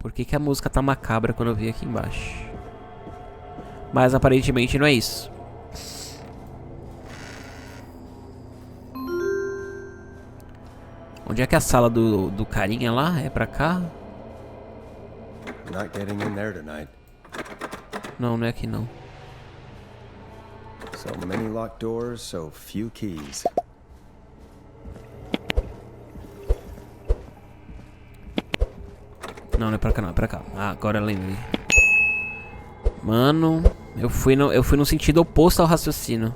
Por que que a música tá macabra quando eu vi aqui embaixo? Mas aparentemente não é isso. Onde é que é a sala do carinha lá? É pra cá? Not getting in there tonight. Não, não é aqui não. So many locked doors, so few keys. Não, não é pra cá não, é pra cá. Ah, agora eu lembrei. Mano, eu fui no sentido oposto ao raciocínio.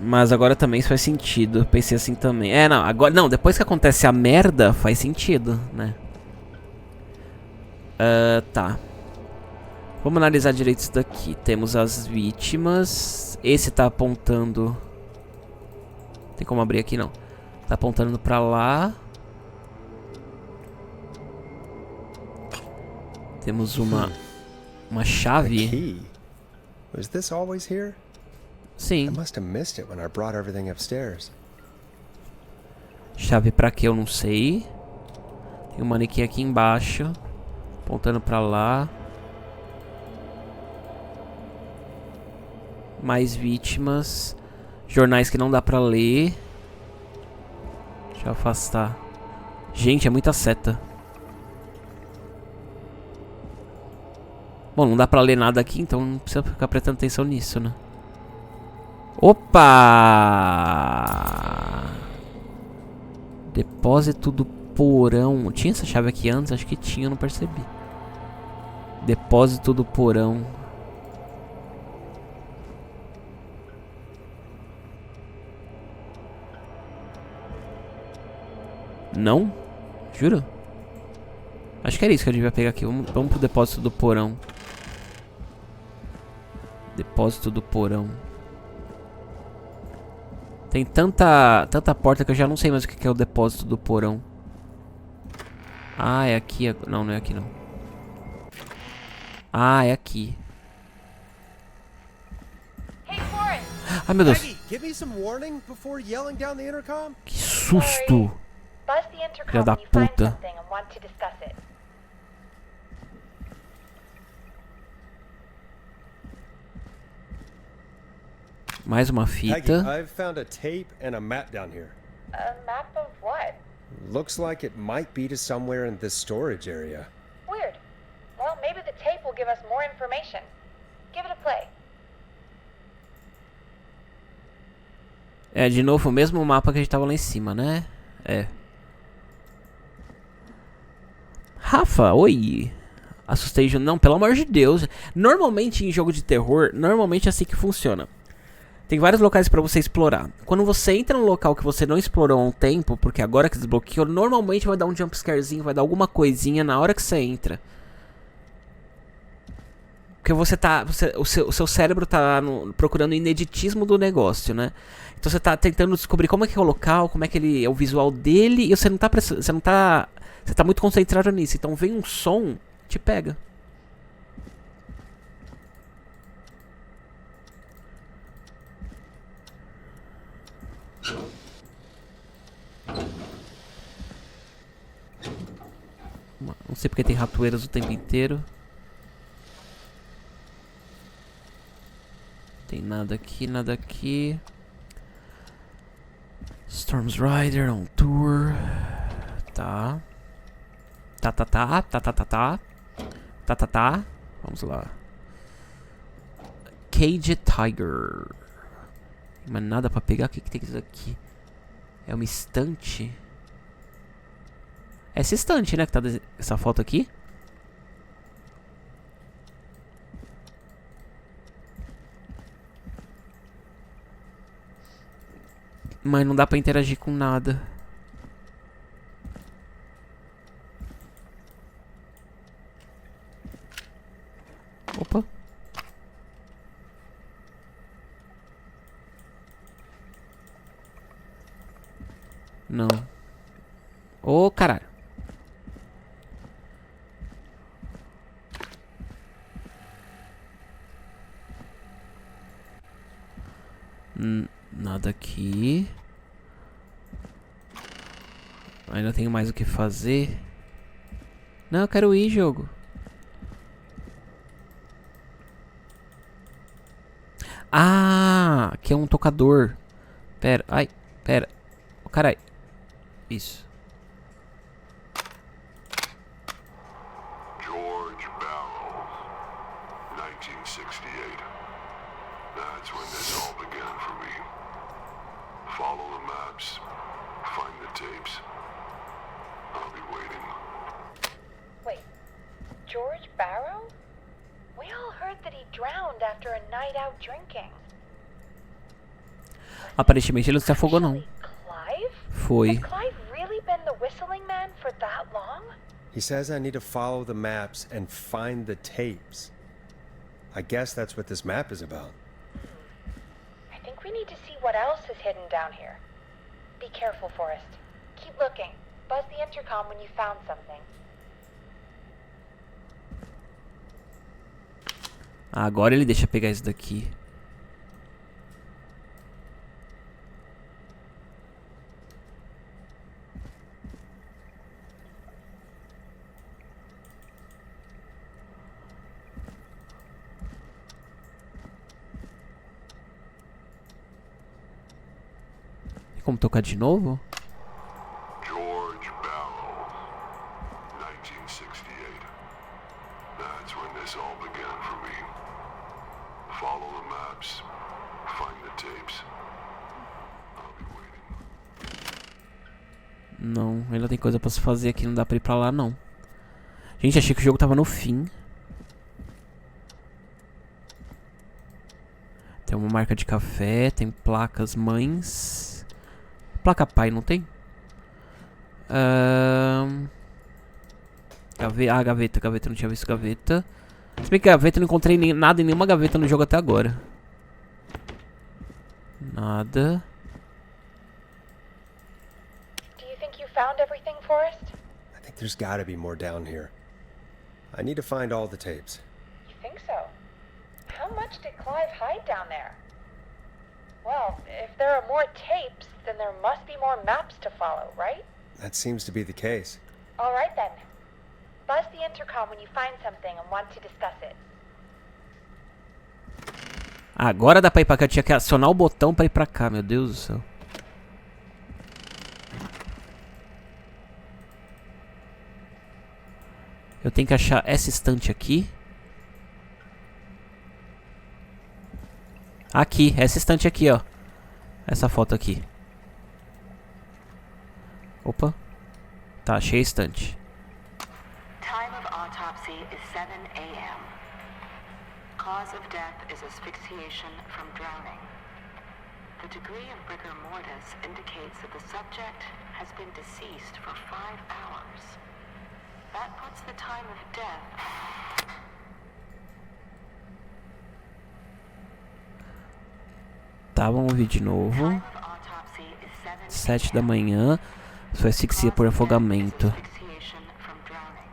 Mas agora também isso faz sentido. Eu pensei assim também. É, não, agora não, depois que acontece a merda, faz sentido, né? Tá. Vamos analisar direito isso daqui. Temos as vítimas. Esse tá apontando. Tem como abrir aqui não. Tá apontando pra lá. Temos uma chave. Key. Was this always here? I Sim. must have missed it when I brought everything upstairs. Chave pra quê? Eu não sei. Tem um manequim aqui embaixo. Apontando pra lá. Mais vítimas. Jornais que não dá pra ler. Deixa eu afastar. Gente, é muita seta. Bom, não dá pra ler nada aqui, então não precisa ficar prestando atenção nisso, né? Opa! Depósito do porão. Tinha essa chave aqui antes? Acho que tinha, eu não percebi. Depósito do porão. Não? Juro? Acho que era isso que eu devia pegar aqui. Vamos pro depósito do porão. Depósito do porão. Tem tanta porta que eu já não sei mais o que é o depósito do porão. Ah, é aqui. Não, não é aqui não. Ah, é aqui. Ai, meu Deus. Que susto. Filha da puta. Mais uma fita. I've found a tape and a map down here. A map of what? Looks like it might be to somewhere in this storage area. Weird. Well, maybe the tape will give us more information. Give it a play. É, de novo o mesmo mapa que a gente tava lá em cima, né? É. Rafa, oi. Assustei, não, pelo amor de Deus. Normalmente em jogo de terror, normalmente é assim que funciona. Tem vários locais pra você explorar. Quando você entra num local que você não explorou há um tempo, porque agora que desbloqueou, normalmente vai dar um jumpscarezinho, vai dar alguma coisinha na hora que você entra. Porque você tá. O seu cérebro tá procurando o ineditismo do negócio, né? Então você tá tentando descobrir como é que é o local, como é que ele é o visual dele, e você não tá. Você tá muito concentrado nisso. Então vem um som, te pega. Não sei porque tem ratoeiras o tempo inteiro. Tem nada aqui, nada aqui. Storms Rider on tour. Tá. Tá. Vamos lá. Cage Tiger. Mas nada pra pegar. O que tem isso aqui? É uma estante. Essa estante, né? Que tá essa foto aqui. Mas não dá pra interagir com nada. Opa. Não. Ô, caralho. Nada aqui. Ainda tenho mais o que fazer. Não, eu quero ir, jogo. Ah, aqui é um tocador. Pera, ai, pera. Oh, carai. Isso. George Barrow, 1968. That's when this all began for me. Follow the maps, find the tapes. I'll be waiting. Wait, George Barrow? We all heard that he drowned after a night out drinking. Aparentemente ele não se afogou, não. Actually, Clive? Foi. Has Clive really been the whistling man for that long? He says I need to follow the maps and find the tapes. I guess that's what this map is about. I think we need to see what else is hidden down here. Be careful, Forrest. Keep looking. Buzz the intercom when you found something. Agora ele deixa eu pegar isso daqui. Tem como tocar de novo? George Barrow, 1968. That's when this all began for me. Follow the maps, find the tapes. I'll be waiting. Não, ainda tem coisa pra se fazer aqui, não dá pra ir pra lá, não. Gente, achei que o jogo tava no fim. Tem uma marca de café, tem placas mães. Placa pai, não tem? Gaveta, não tinha visto gaveta. Se bem que gaveta, eu não encontrei nada em nenhuma gaveta no jogo até agora. Nada. Do you think you found everything, Forrest? I think there's gotta be more down here. I need to find all the tapes. You think so? How much did Clive hide down there? Well, if there are more tapes, then there must be more maps to follow, right? That seems to be the case. All right then. Buzz the intercom when you find something and want to discuss it. Agora dá pra ir pra cá. Eu tinha que acionar o botão pra ir pra cá, meu Deus do céu. Eu tenho que achar essa estante aqui. Aqui, essa estante aqui, ó. Essa foto aqui. Opa. Tá, achei a estante. Time of autopsy is 7 a.m. Cause of death is asphyxiation from drowning. The degree of rigor mortis indicates that the subject has been deceased for 5 hours. That puts the time of death. Tá, vamos ver de novo. Time of autopsy is 7 7 da manhã. Foi asfixia por afogamento. asphyxiation from drowning.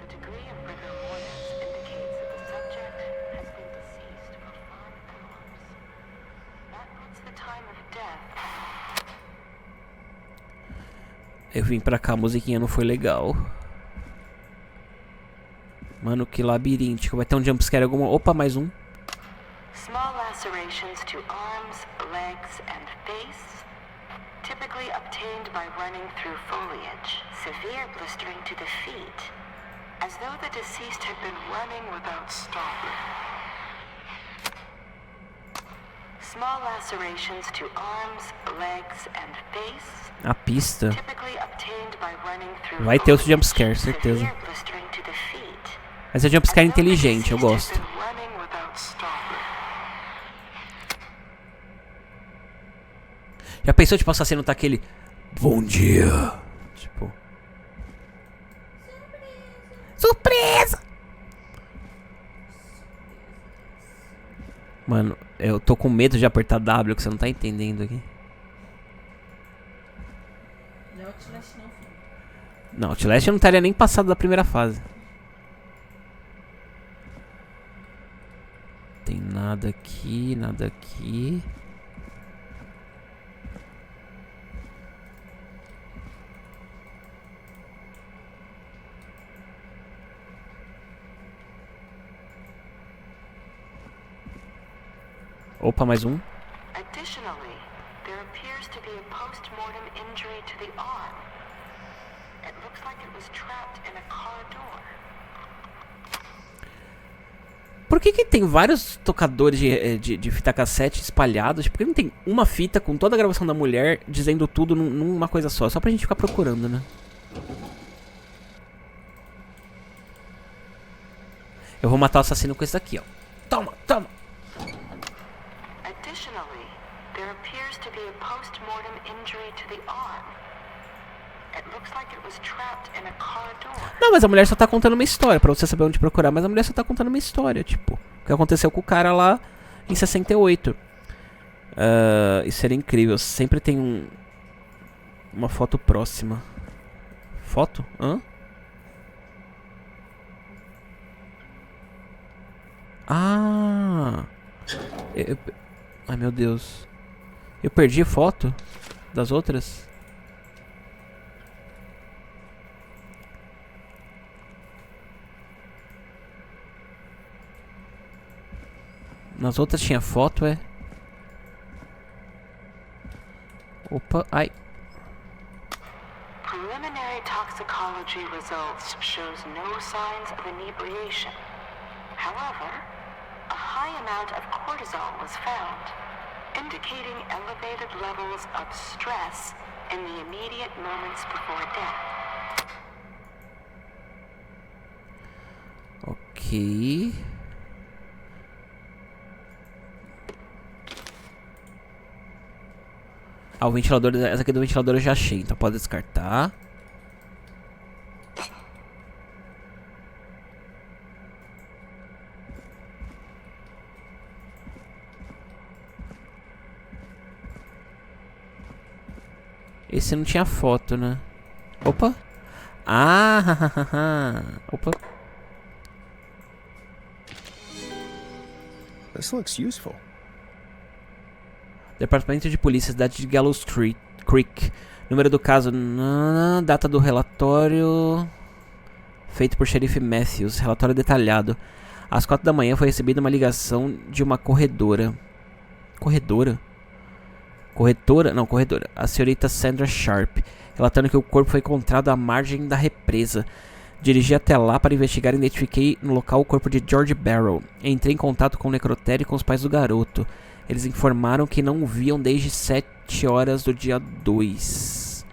The degree of rigor mortis indicates that the subject has been deceased for 5 hours. That puts the time of death. Eu vim pra cá, a musiquinha não foi legal. Mano, que labiríntico. Vai ter um jumpscare alguma... Opa, mais um. Small lacerations to arms, legs, and face, typically obtained by running through foliage. Severe blistering to the feet, as though the deceased had been running without stopping. Small lacerations to arms, legs, and face, A pista. typically obtained by running through Vai ter outro foliage. jumpscare, certeza. Severe blistering to the feet, Esse é jumpscare inteligente, eu gosto. as though the deceased had been running without stopping. Já pensou, tipo, o assassino tá aquele... Bom dia. Tipo... Surpresa! Mano, eu tô com medo de apertar W, que você não tá entendendo aqui. Não, Outlast eu não estaria nem passado da primeira fase. Tem nada. Nada aqui, nada aqui. Opa, mais um. Additionally, there appears to be a post-mortem injury to the arm. It looks like it was trapped in a car door. Por que tem vários tocadores de fita cassete espalhados? Por que não tem uma fita com toda a gravação da mulher dizendo tudo numa coisa só? Só pra gente ficar procurando, né? Eu vou matar o assassino com esse daqui, ó. Toma, toma! Additionally, there appears to be a post-mortem injury to the arm. It looks like it was trapped in a car door. Não, mas a mulher só tá contando uma história, pra você saber onde procurar. Mas a mulher só tá contando uma história, tipo... O que aconteceu com o cara lá em 68. Isso seria incrível. Sempre tem uma foto próxima. Foto? Hã? Ah! Ai, meu Deus. Eu perdi foto das outras? Nas outras tinha foto, é? Opa, ai. Preliminary toxicology results shows no signs of inebriation. However, a high amount of cortisol was found, indicating elevated levels of stress in the immediate moments before death. Ok. Ah, o ventilador, essa aqui do ventilador eu já achei, então pode descartar. Esse não tinha foto, né? Opa! Ah! Opa! This looks useful. Departamento de Polícia, cidade de Gallows Creek. Número do caso, data do relatório feito por xerife Matthews. Relatório detalhado. Às 4 da manhã foi recebida uma ligação de uma corredora. Corredora? Corretora? Não, corredora. A senhorita Sandra Sharp, relatando que o corpo foi encontrado à margem da represa. Dirigi até lá para investigar e identifiquei no local o corpo de George Barrow. Entrei em contato com o necrotério e com os pais do garoto. Eles informaram que não o viam desde 7 horas do dia 2.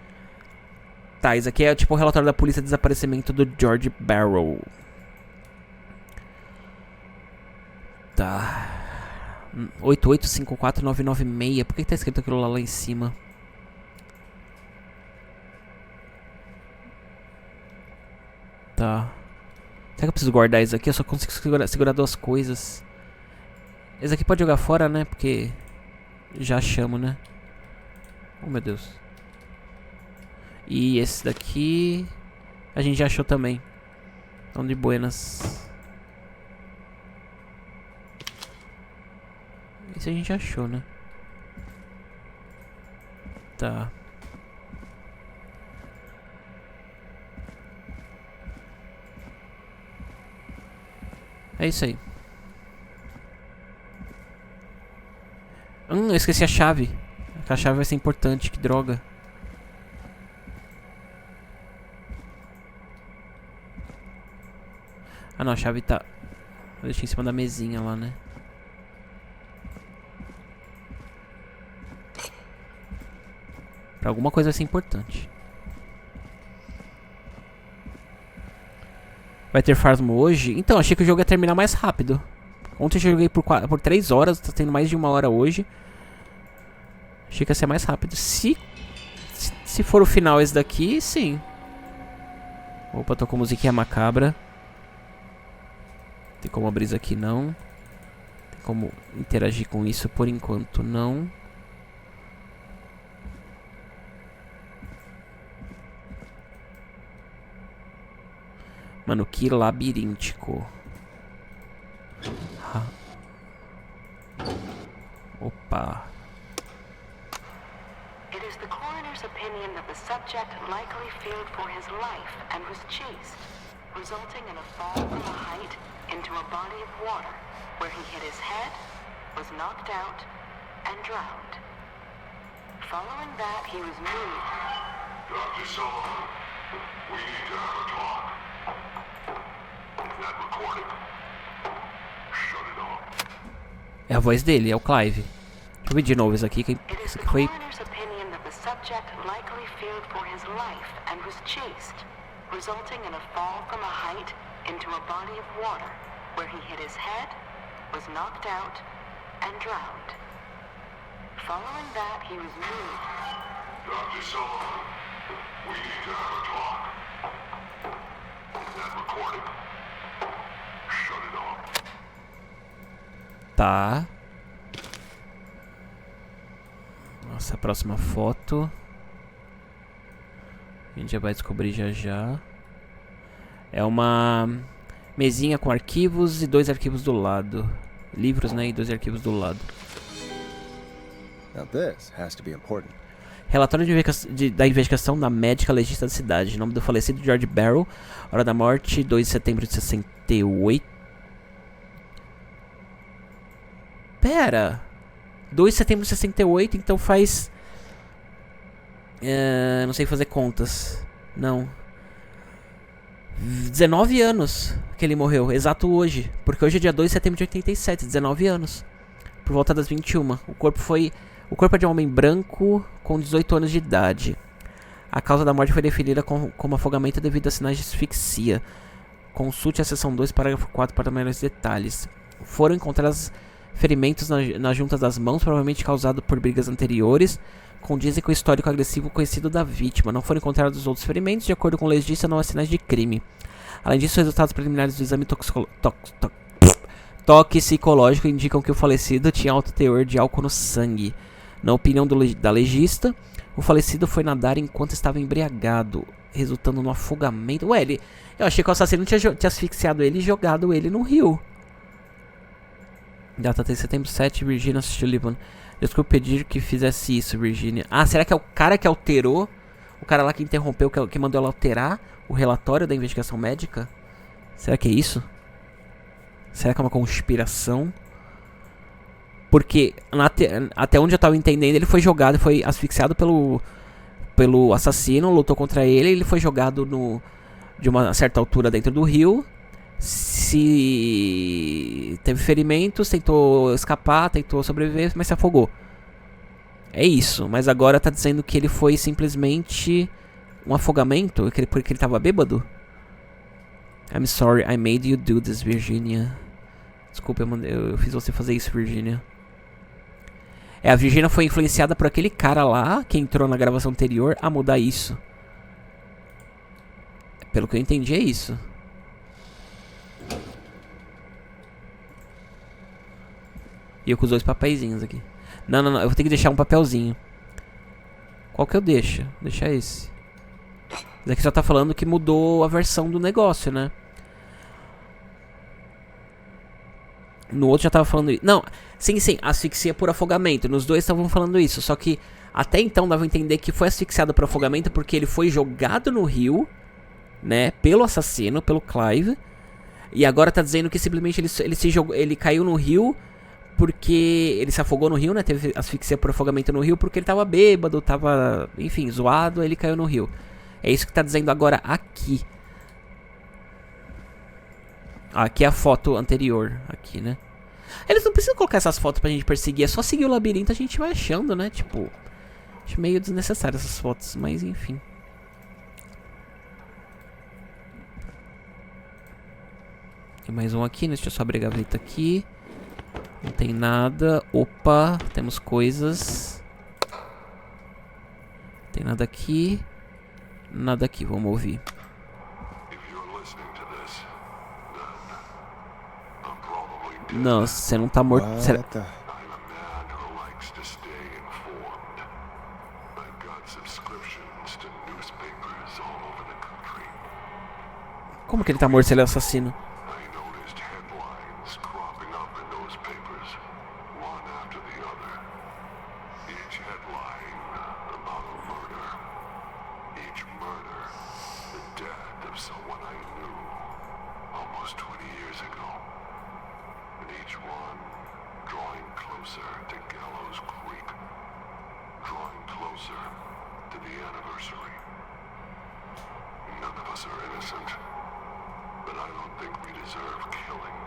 Tá, isso aqui é tipo o relatório da polícia de desaparecimento do George Barrow. Tá. 8854996. Por que tá escrito aquilo lá em cima? Tá. Será que eu preciso guardar isso aqui? Eu só consigo segurar duas coisas. Esse aqui pode jogar fora, né? Porque já chamo, né? Oh, meu Deus. E esse daqui a gente já achou também. Então, de buenas. Esse a gente achou, né? Tá. É isso aí. Eu esqueci a chave. A chave vai ser importante, que droga. Ah não, a chave tá... Eu deixei em cima da mesinha lá, né? Pra alguma coisa vai ser importante. Vai ter Farmo hoje? Então, achei que o jogo ia terminar mais rápido. Ontem eu joguei por 3 horas, tá tendo mais de 1 hora hoje. Achei que ia ser mais rápido. Se for o final esse daqui, sim. Opa, tô com musiquinha macabra. Tem como abrir isso aqui, não. Tem como interagir com isso por enquanto, não. Mano, que labiríntico. opinion that the subject likely feared for his life and was chased, resulting in a fall from a height into a body of water, where he hit his head, was knocked out, and drowned. Following that, he was moved. Dr. Sullivan, we need to have a talk. That recording. Shut it off. É a voz dele, é o Clive. Deixa eu ver de novo isso aqui. It is Isso the aqui foi... coroner's opinion that the subject likely feared for his life and was chased, resulting in a fall from a height into a body of water, where he hit his head, was knocked out, and drowned. Following that, he was moved. Dr. Sullivan, we need to have a talk. That recording. Shut it off. Tá. Nossa, a próxima foto. A gente já vai descobrir já já. É uma mesinha com arquivos e 2 arquivos do lado. Livros, né? E 2 arquivos do lado. Now this has to be important. Relatório da investigação da médica legista da cidade. Nome do falecido George Barrow. Hora da morte, 2 de setembro de 68. Pera. 2 de setembro de 68, então faz... não sei fazer contas. Não. 19 anos que ele morreu. Exato hoje. Porque hoje é dia 2 de setembro de 87. 19 anos. Por volta das 21. O corpo é de um homem branco com 18 anos de idade. A causa da morte foi definida como afogamento devido a sinais de asfixia. Consulte a seção 2, parágrafo 4 para maiores detalhes. Foram encontrados ferimentos nas juntas das mãos, provavelmente causado por brigas anteriores, condizem com o histórico agressivo conhecido da vítima. Não foram encontrados outros ferimentos, de acordo com o legista, não há sinais de crime. Além disso, os resultados preliminares do exame toxicológico indicam que o falecido tinha alto teor de álcool no sangue. Na opinião da legista, o falecido foi nadar enquanto estava embriagado, resultando no afogamento. Ué, eu achei que o assassino tinha asfixiado ele e jogado ele no rio. Data 3 de setembro 7, Virginia Sullivan. Desculpe pedir que fizesse isso, Virginia. Ah, será que é o cara que alterou? O cara lá que interrompeu, que mandou ela alterar o relatório da investigação médica? Será que é isso? Será que é uma conspiração? Porque até onde eu tava entendendo, ele foi jogado, foi asfixiado pelo assassino, lutou contra ele, ele foi jogado de uma certa altura dentro do rio. Se teve ferimentos, tentou escapar, tentou sobreviver, mas se afogou. É isso, mas agora tá dizendo que ele foi simplesmente um afogamento, porque ele tava bêbado. I'm sorry, I made you do this, Virginia. Desculpa, eu fiz você fazer isso, Virginia. A Virginia foi influenciada por aquele cara lá, que entrou na gravação anterior, a mudar isso. Pelo que eu entendi, é isso. E eu com os 2 papeizinhos aqui. Não, eu vou ter que deixar um papelzinho. Qual que eu deixo? Deixa esse. Esse aqui só tá falando que mudou a versão do negócio, né? No outro já tava falando isso. Não, sim, asfixia por afogamento. Nos 2 estavam falando isso. Só que até então dava a entender que foi asfixiado por afogamento porque ele foi jogado no rio, né? Pelo assassino, pelo Clive. E agora tá dizendo que simplesmente ele caiu no rio porque ele se afogou no rio, né? Teve asfixia por afogamento no rio porque ele tava bêbado, tava, enfim, zoado, aí ele caiu no rio. É isso que tá dizendo agora aqui. Aqui é a foto anterior, aqui, né? Eles não precisam colocar essas fotos pra gente perseguir, é só seguir o labirinto, a gente vai achando, né? Tipo, acho meio desnecessário essas fotos, mas enfim. Tem mais um aqui, né? Deixa eu só abrir a gaveta aqui. Não tem nada. Opa, temos coisas. Tem nada aqui. Nada aqui, vamos ouvir. Não, você não tá morto. Como que ele tá morto se ele é assassino? Each murder, the death of someone I knew almost 20 years ago. And each one drawing closer to Gallows Creek. Drawing closer to the anniversary. None of us are innocent, but I don't think we deserve killing.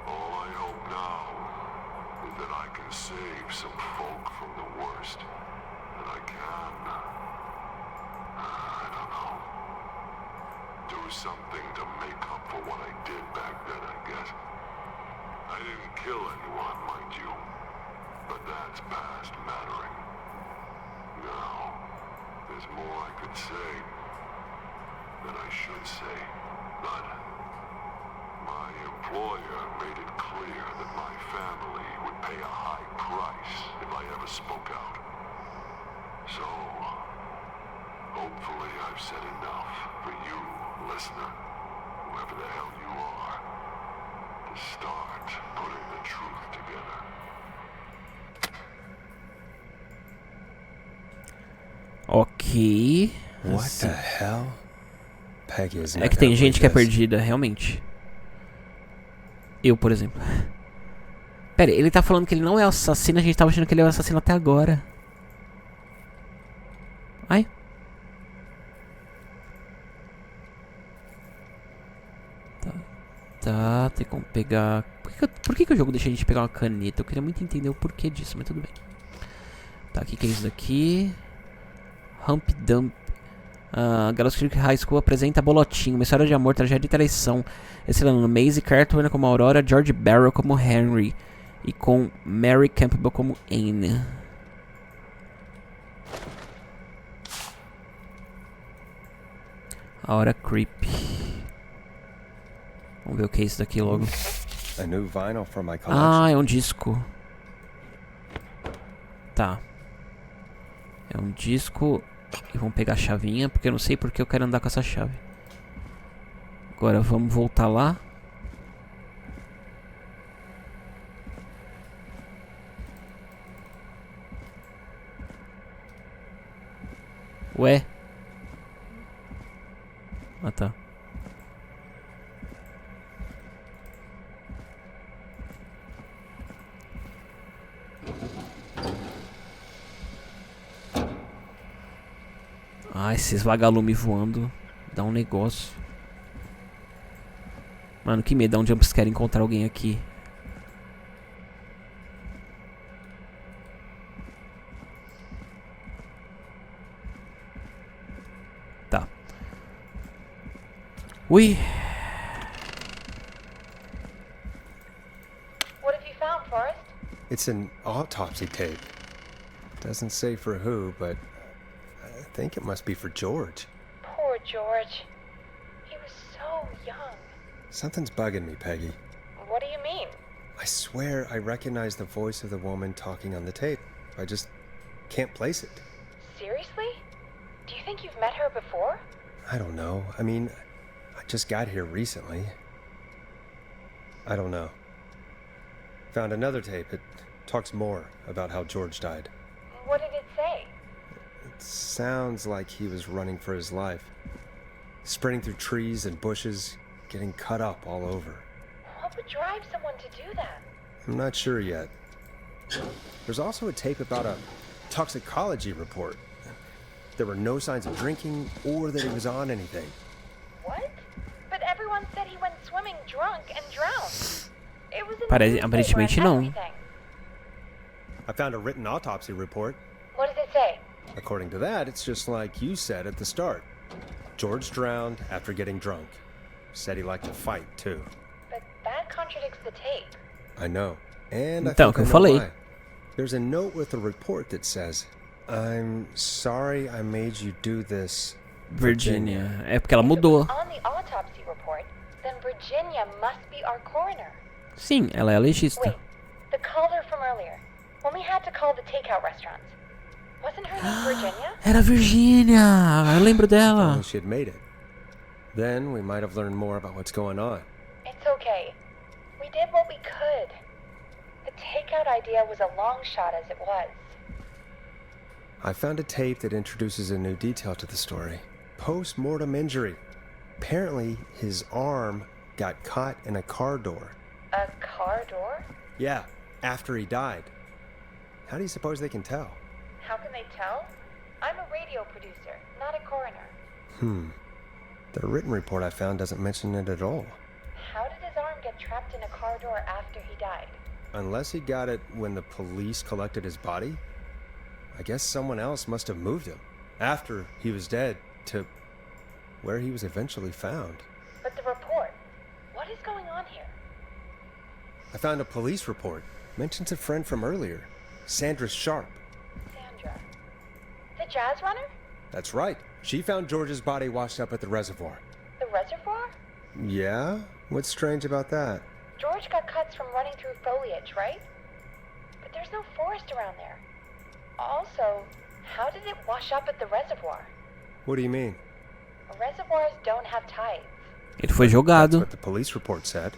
All I hope now is that I can save some folk from the worst. That I can, I don't know, do something to make up for what I did back then, I guess. I didn't kill anyone, mind you, but that's past mattering. Now, there's more I could say than I should say, but my employer made it clear that my family would pay a high price if I ever spoke out. So, hopefully I've said enough for you, listener, whoever the hell you are, to start putting the truth together. Ok. What the hell? Peggy is É que tem gente que é perdida, realmente. Eu, por exemplo. Pera, ele tá falando que ele não é o assassino, a gente tava achando que ele é o assassino até agora. Ai. Tá, tem como pegar... Por que o jogo deixa a gente pegar uma caneta? Eu queria muito entender o porquê disso, mas tudo bem. Tá, o que é isso daqui? Hump Dump. Gallows Creek High School apresenta Bolotinho, uma história de amor, tragédia e traição. Estrelando Maisie Cartwright como Aurora, George Barrow como Henry e com Mary Campbell como Anne. A hora creepy. Vamos ver o que é isso daqui logo. A new vinyl for my collection. Ah, é um disco. Tá. É um disco. E vamos pegar a chavinha, porque eu não sei porque eu quero andar com essa chave. Agora vamos voltar lá. Ué? Ah, tá. Ah, esses vagalumes voando dá um negócio. Mano, que medo, onde eu quero encontrar alguém aqui. Tá. Ui. What have you found, Forrest? It's an autopsy tape. Doesn't say for who, but I think it must be for George. Poor George. He was so young. Something's bugging me, Peggy. What do you mean? I swear I recognize the voice of the woman talking on the tape. I just can't place it. Seriously? Do you think you've met her before? I don't know. I mean, I just got here recently. I don't know. Found another tape. It talks more about how George died. What did it say? It sounds like he was running for his life. Sprinting through trees and bushes, getting cut up all over. What would drive someone to do that? I'm not sure yet. There's also a tape about a toxicology report. There were no signs of drinking or that he was on anything. What? But everyone said he went swimming drunk and drowned. It was in the Parece, newspaper aparentemente and não. everything. I found a written autopsy report. What does it say? According to that, it's just like you said at the start. George drowned after getting drunk. Said he liked to fight, too. But that contradicts the tape. I know. And I Então, think que I eu know falei. why. There's a note with the report that says, I'm sorry I made you do this, Virginia. É porque ela If it mudou. was on the autopsy report, then Virginia must be our coroner. Sim, ela é a legista. Wait, the caller from earlier, when we had to call the takeout restaurants, wasn't her name Virginia? Era a Virginia. Eu lembro dela. Only she had made it. Then we might have learned more about what's going on. It's okay. We did what we could. The takeout idea was a long shot as it was. I found a tape that introduces a new detail to the story. Post-mortem injury. Apparently, his arm got caught in a car door. A car door? Yeah, after he died. How do you suppose they can tell? How can they tell? I'm a radio producer, not a coroner. The written report I found doesn't mention it at all. How did his arm get trapped in a car door after he died? Unless he got it when the police collected his body, I guess someone else must have moved him after he was dead to where he was eventually found. But the report, what is going on here? I found a police report. Mentions a friend from earlier, Sandra Sharp. Sandra. The jazz runner? That's right. She found George's body washed up at the reservoir. The reservoir? Yeah? What's strange about that? George got cuts from running through foliage, right? But there's no forest around there. Also, how did it wash up at the reservoir? What do you mean? Reservoirs don't have tides. Ele foi That's jogado. what the police report said.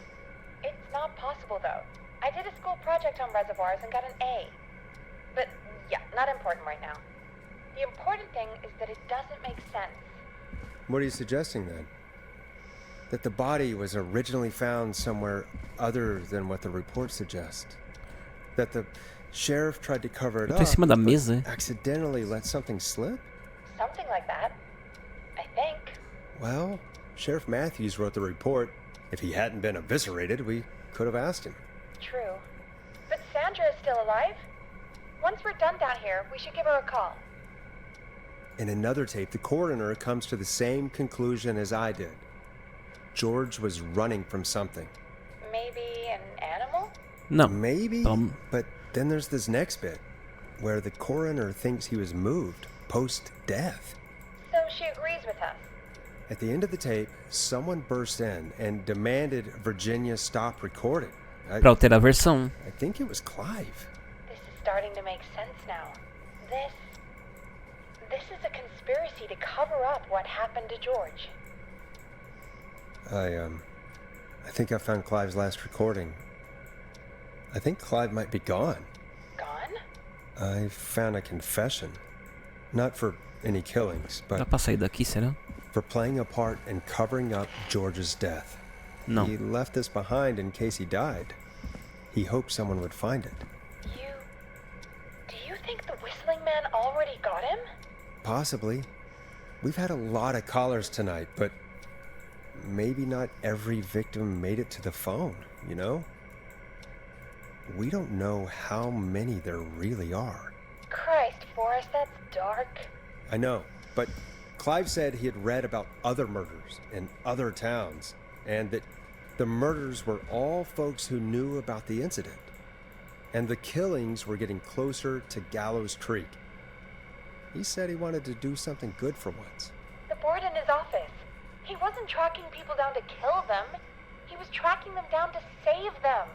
It's not possible, though. I did a school project on reservoirs and got an A. But, yeah, not important right now. The important thing is that it doesn't make sense. What are you suggesting then? That the body was originally found somewhere other than what the report suggests? That the sheriff tried to cover it Eu tô em up, cima da but mesa. accidentally let something slip? Something like that. I think. Well, Sheriff Matthews wrote the report. If he hadn't been eviscerated, we could have asked him. True. But Sandra is still alive? Once we're done down here, we should give her a call. In another tape, the coroner comes to the same conclusion as I did. George was running from something. Maybe an animal? Não. Maybe, but then there's this next bit, where the coroner thinks he was moved post-death. So she agrees with us. At the end of the tape, someone burst in and demanded Virginia stop recording. Pra alterar a versão. I think it was Clive. This is starting to make sense now. This is a conspiracy to cover up what happened to George. I think I found Clive's last recording. I think Clive might be gone. Gone? I found a confession. Not for any killings, Dá but pra sair daqui, será? for playing a part in covering up George's death. Não. He left this behind in case he died. He hoped someone would find it. Do you think the Whistling Man already got him? Possibly. We've had a lot of callers tonight, but maybe not every victim made it to the phone, you know? We don't know how many there really are. Christ, Forrest, that's dark. I know, but Clive said he had read about other murders in other towns, and that the murders were all folks who knew about the incident. And the killings were getting closer to Gallows Creek. He said he wanted to do something good for once. The board in his office. He wasn't tracking people down to kill them. He was tracking them down to save them.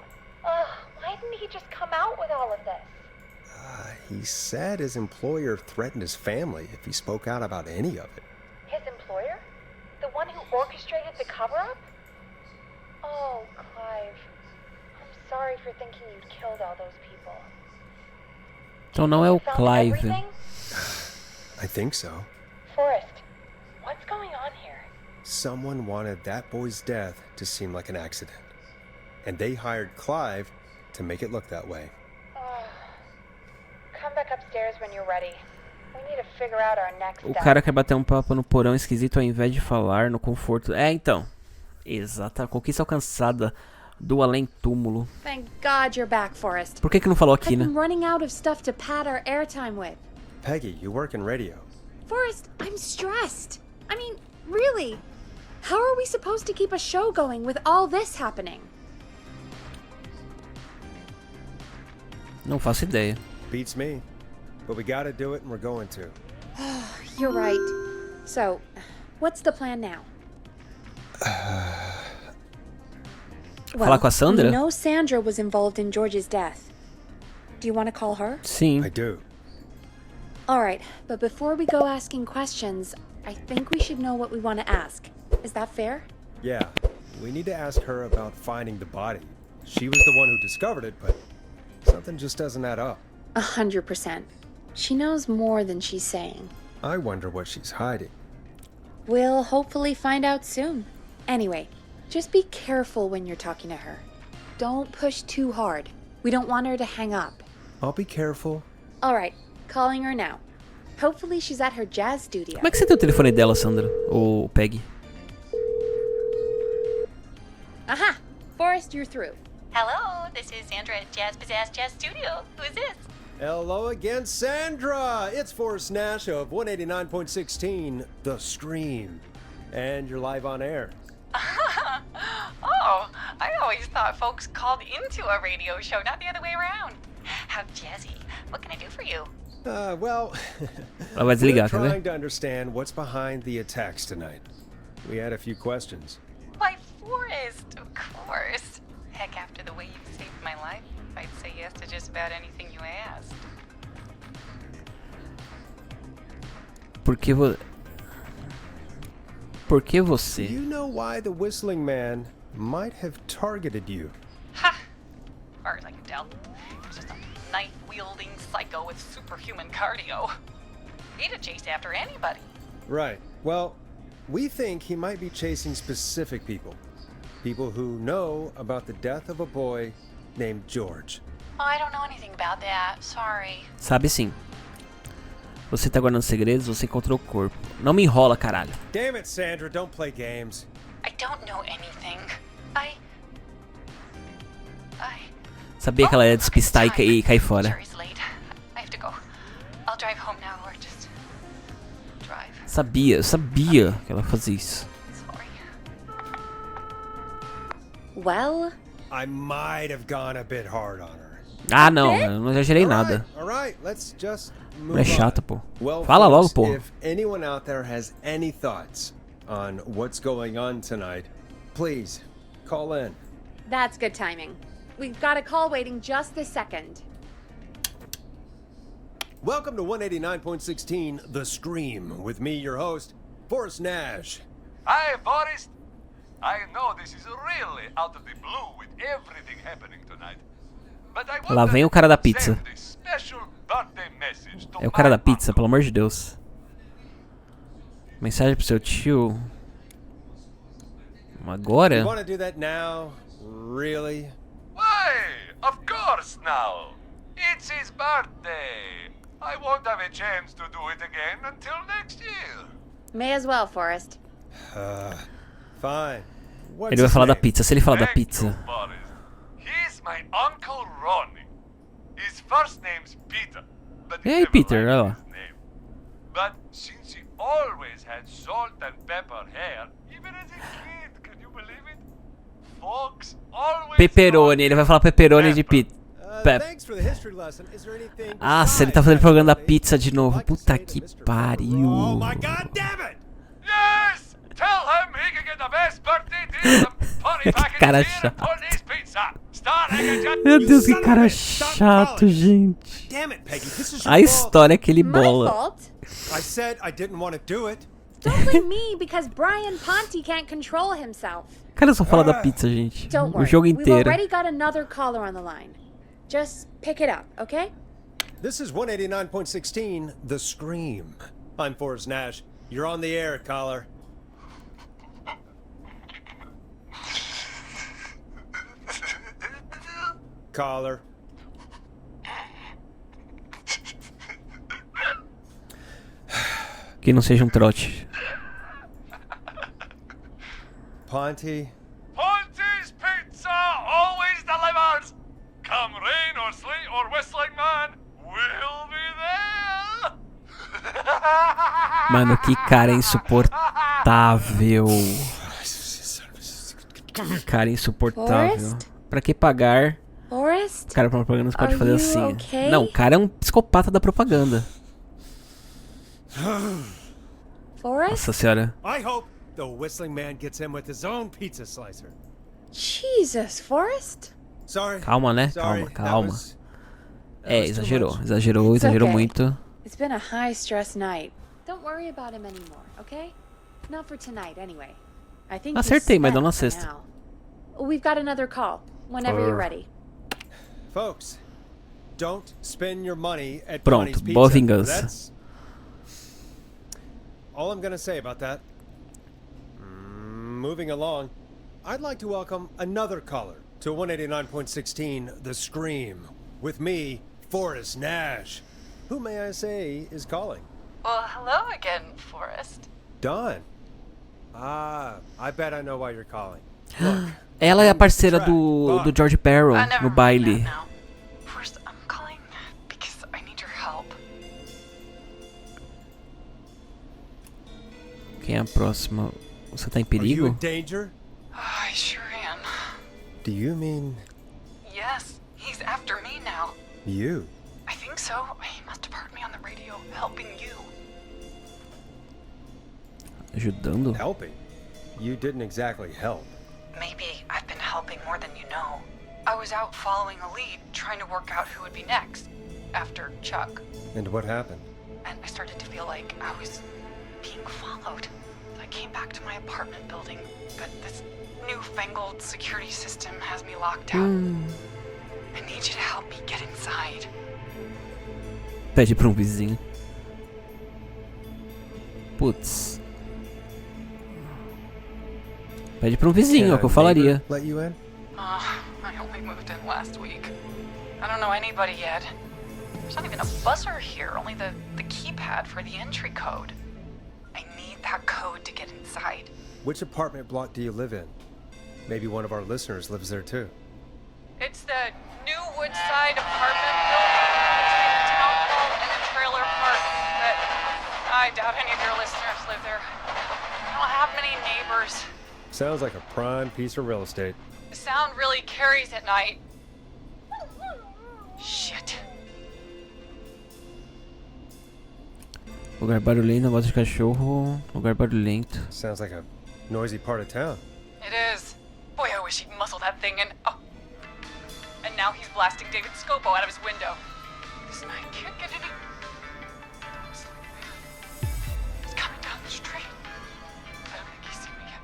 Ugh, why didn't he just come out with all of this? He said his employer threatened his family if he spoke out about any of it. His employer? The one who orchestrated the cover-up? Oh, Clive. I'm sorry for thinking you'd killed all those people. Então não é o You found Clive. everything? I think so. Forrest, what's going on here? Someone wanted that boy's death to seem like an accident. And they hired Clive to make it look that way. Come back upstairs when you're ready. We need to figure out our next O step. cara quer bater um papo no porão esquisito ao invés de falar no conforto. É, então. Exata. Conquista alcançada do além-túmulo. Thank God you're back, Forrest. Por que não falou aqui, I've né? been running out of stuff to pad our airtime with. Peggy, you work in radio. Forrest, I'm stressed. I mean, really. How are we supposed to keep a show going with all this happening? Não faço ideia. Beats me. But we gotta do it and we're going to. You're right. So, what's the plan now? Falar com a Sandra? We know Sandra was involved in George's death. Do you want to call her? Sim. I do. All right, but before we go asking questions, I think we should know what we want to ask. Is that fair? Yeah, we need to ask her about finding the body. She was the one who discovered it, but something just doesn't add up. 100%. She knows more than she's saying. I wonder what she's hiding. We'll hopefully find out soon. Anyway, just be careful when you're talking to her. Don't push too hard. We don't want her to hang up. I'll be careful. Alright, calling her now. Hopefully she's at her jazz studio. Como é que você tem o telefone dela, Sandra? Ou Peg? Aha! Forrest, you're through. Hello, this is Sandra at Jazz Pizzazz Jazz Studio. Who is this? Hello again, Sandra! It's Forrest Nash of 189.16, The Scream. And you're live on air. Oh, I always thought folks called into a radio show, not the other way around. How jazzy. What can I do for you? Well, Ela vai we're desligar, quer trying ver? to understand what's behind the attacks tonight. We had a few questions. Why, Forrest, of course. Heck, after the way you saved my life, I'd say yes to just about anything you asked. Por que Do você? you know why the Whistling Man might have targeted you? Ha! As far as I can tell, he's just a knife-wielding psycho with superhuman cardio. He'd have chased after anybody. Right. Well, we think he might be chasing specific people. People who know about the death of a boy named George. Oh, I don't know anything about that. Sorry. Sabe sim. Você tá guardando segredos, você encontrou o corpo. Não me enrola, caralho. Damn it, Sandra, don't play games. I don't know anything. Sabia que ela ia despistar e cair fora. Sure, he's late. I have to go. I'll drive home now or just drive. Eu sabia que ela fazia isso. Sorry. Well, I might have gone a bit hard on her. Ah, não, eu não exagerei nada. All right, let's just move Mulher chata, on. pô. Well, Fala logo, folks, pô. if anyone out there has any thoughts on what's going on tonight, please call in. that's good timing. We've got a call waiting just this second. Welcome to 189.16, The Scream, with me, your host, Forrest Nash. Hi, Forrest. I know this is really out of the blue with everything happening tonight. But I Lá vem o cara da pizza. send a special birthday message to É o cara da my pizza, uncle. pelo amor de Deus. Mensagem pro seu tio. You Agora? want to do that now? Really? Why? Of course now. It's his birthday. I won't have a chance to do it again until next year. May as well, Forrest. Fine. What's Ele vai his falar da name? pizza. Se ele falar da Thank you, pizza. Forrest. He's my Uncle Ronnie. His first name's Peter. But he Hey, never Peter, liked olha lá. his name. But since he always had salt and pepper hair, even as a kid, can you believe it? Folks always Pepperoni, ele vai falar pepperoni de pizza. Thanks for the history lesson. Is there anything Ah, se ele tá besides fazendo that propaganda da birthday pizza de you'd novo. like to Puta say to que Mr. pariu. Oh my god damn it! Yes! Tell him he can get the best birthday deal and party package cara here chato. and Tony's Pizza. Starting at just... Meu Deus, que son of a cara bitch, stop chato, calling. gente. Damn it, Peggy, this is your A fault. história que ele My bola. fault? I said I didn't want to do it. Don't blame me because Brian Ponte can't control himself. Cara, só fala da pizza, gente. Don't O worry. jogo We've inteiro. already got another caller on the line. Just pick it up, okay? This is 189.16, The Scream. I'm Forrest Nash. You're on the air, caller. Caller. Que não seja um trote. Ponte. Ponte's Pizza always delivers. Come rain or sleet or whistling man, we'll be there. Mano, que cara insuportável. Que cara insuportável. Forrest? Pra que pagar? Forrest? O cara pra propaganda você pode Are fazer you assim. okay? Não, o cara é um psicopata da propaganda. Forrest? Nossa senhora. I hope the Whistling Man gets him with his own pizza slicer. Jesus, Forrest? Sorry. Calma, né? Sorry, Calma, that calma. was É, too exagerou. much. Exagerou It's exagerou okay. muito. It's been a high-stress night. Don't worry about him anymore, okay? Not for tonight, anyway. I think he's Acertei, mas spent não na for sexta. now. We've got another call. Whenever you're ready. Folks, don't spend your money at Pronto, Bonnie's Pizza. boa vingança. That's all I'm gonna say about that. Moving along, I'd like to welcome another caller to 189.16 The Scream. With me, Forrest Nash. Who, may I say, is calling? Well, hello again, Forrest. Don. Ah, I bet I know why you're calling. Look, Ela é a parceira do George Barrow Never no mind baile. that now. First, I'm calling because I need your help. Quem é a próxima? Você tá em are you perigo? in danger? I sure am. Do you mean Yes, he's after me now. you? I think so. He must have heard me on the radio helping you. Ajudando? Helping? You didn't exactly help. Maybe I've been helping more than you know. I was out following a lead, trying to work out who would be next, after Chuck. And what happened? And I started to feel like I was being followed. I came back to my apartment building, but this newfangled security system has me locked out. I need you to help me get inside. Pede pra um vizinho. Putz. Pede pra um vizinho, é o que eu falaria. Let you in? I only moved in last week. I don't know anybody yet. There's not even a buzzer here, only the keypad for the entry code. I need that code to get inside. Which apartment block do you live in? Maybe one of our listeners lives there too. It's the new Woodside apartment building between the town hall and the trailer park, but I doubt any of your listeners live there. I don't have many neighbors. Sounds like a prime piece of real estate. The sound really carries at night. Shit. Lugar barulhento, voz de cachorro. Lugar barulhento. Sounds like a noisy part of town. It is. Boy, I wish he'd muscle that thing in. Oh. And now he's blasting David Scopo out of his window. This night can't get any. He's coming down the street. I don't think he's seen me yet.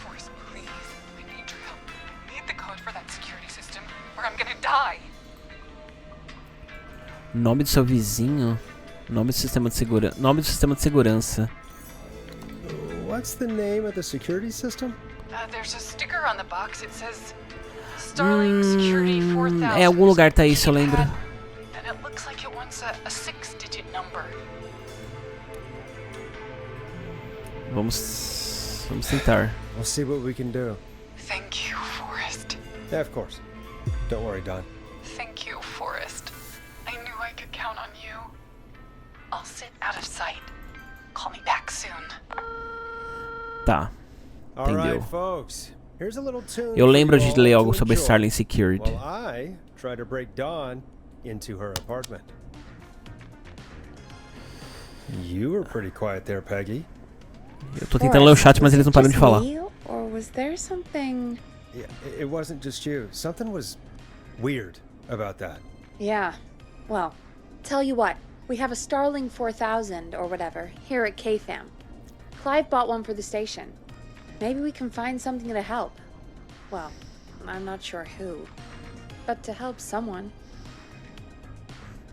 Forrest, please. I need your help. I need the code for that security system, or I'm gonna die. Nome do seu vizinho. Nome do sistema de segurança. Nome do sistema de segurança. What's the name of the security system? There's a sticker on the box. It says Starling Security 4000. É, algum lugar tá isso, eu lembro. And it looks like it wants a 6-digit number. Vamos tentar. We'll see what we can do. Thank you, Forrest. Yeah, of course. Don't worry, Don. Thank you, Forrest. I knew I could count on you. I'll sit out of sight. Call me back soon. Tá. All right, Entendeu. folks. Here's a little tune Eu for lembro you de all ler to algo sobre enjoy Starling Security. While I try to break Dawn into her apartment. You were pretty quiet there, Peggy. Eu tô tentando ler o chat, mas eles não param de falar. Or was there something? Yeah, it wasn't just you. Something was weird about that. Yeah. Well, tell you what. We have a Starling 4000 or whatever here at KFAM. Clive bought one for the station. Maybe we can find something to help. Well, I'm not sure who. But to help someone.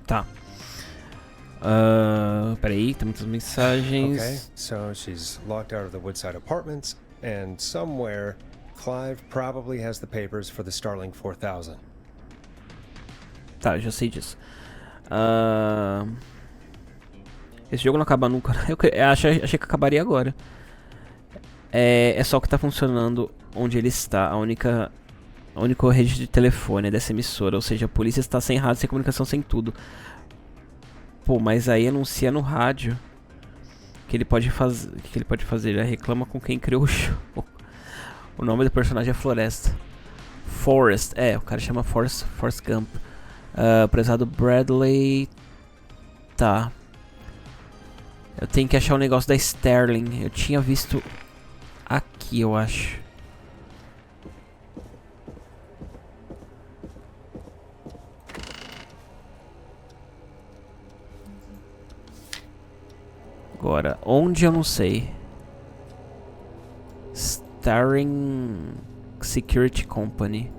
Tá. Peraí, tem muitas mensagens. Okay, so she's locked out of the Woodside Apartments, and somewhere Clive probably has the papers for the Starling 4000. Tá, já sei disso. Esse jogo não acaba nunca. Eu achei que acabaria agora. É só o que tá funcionando onde ele está. A única rede de telefone dessa emissora. Ou seja, a polícia está sem rádio, sem comunicação, sem tudo. Pô, mas aí anuncia no rádio que ele pode fazer. O que ele pode fazer? Ele reclama com quem criou o show. O nome do personagem é Floresta. Forrest. O cara chama Forrest Gump. Prezado Bradley. Tá. Eu tenho que achar o negócio da Sterling. Eu tinha visto aqui, eu acho. Agora, onde eu não sei. Starling Security Company.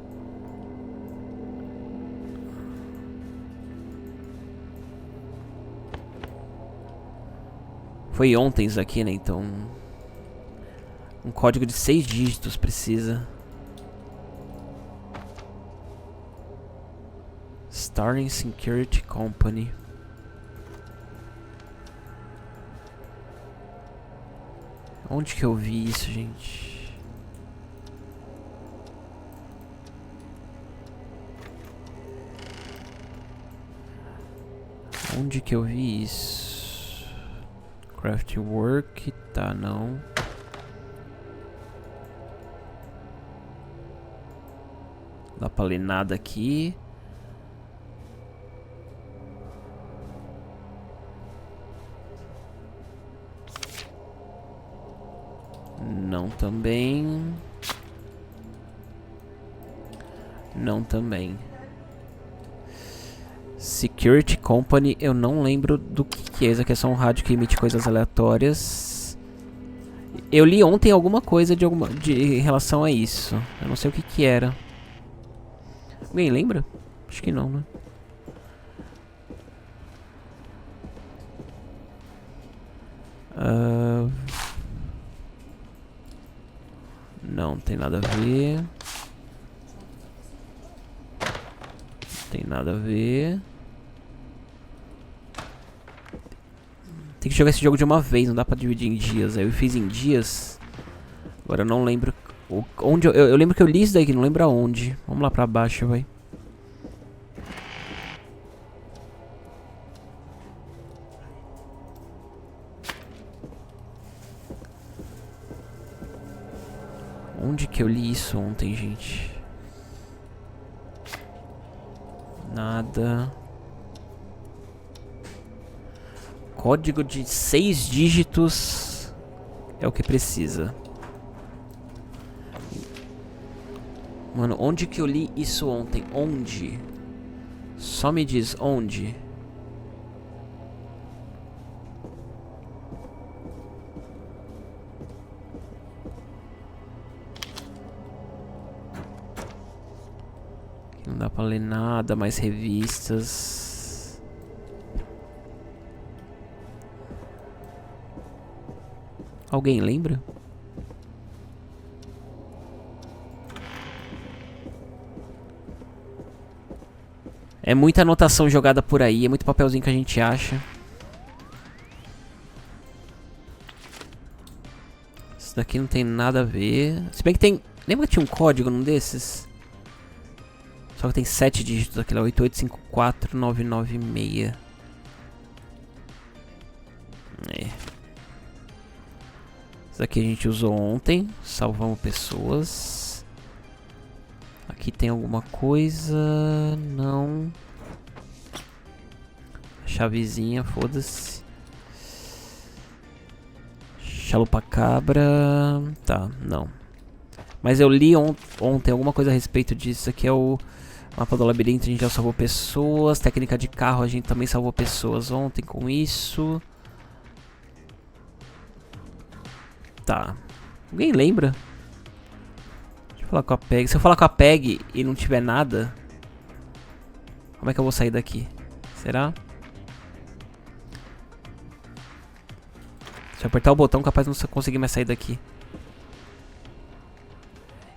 Foi ontem isso aqui, né? Então... Um código de 6 dígitos precisa. Starling Security Company. Onde que eu vi isso, gente? Onde que eu vi isso? Craft Work, tá, não. Dá pra ler nada aqui. Não também. Não também. Security Company, eu não lembro do que é. Isso aqui é só um rádio que emite coisas aleatórias. Eu li ontem alguma coisa de em relação a isso. Eu não sei o que era. Alguém lembra? Acho que não, né? Não tem nada a ver. Não tem nada a ver. Tem que jogar esse jogo de uma vez, não dá pra dividir em dias. Aí eu fiz em dias. Agora eu não lembro onde. Eu lembro que eu li isso daqui, não lembro aonde. Vamos lá pra baixo, vai. Onde que eu li isso ontem, gente? Nada. Código de 6 dígitos é o que precisa. Mano, onde que eu li isso ontem? Onde? Só me diz onde. Não dá pra ler nada, mais revistas. Alguém lembra? É muita anotação jogada por aí, é muito papelzinho que a gente acha. Isso daqui não tem nada a ver. Se bem que tem... Lembra que tinha um código num desses? Só que tem 7 dígitos aqui, 8854996. Isso aqui a gente usou ontem. Salvamos pessoas. Aqui tem alguma coisa. Não. Chavezinha, foda-se. Chalupa cabra. Tá, não. Mas eu li ontem alguma coisa a respeito disso. Aqui é o mapa do labirinto, a gente já salvou pessoas. Técnica de carro, a gente também salvou pessoas ontem com isso. Tá. Alguém lembra? Deixa eu falar com a Peg. Se eu falar com a Peg e não tiver nada, como é que eu vou sair daqui? Será? Se eu apertar o botão, capaz de não conseguir mais sair daqui.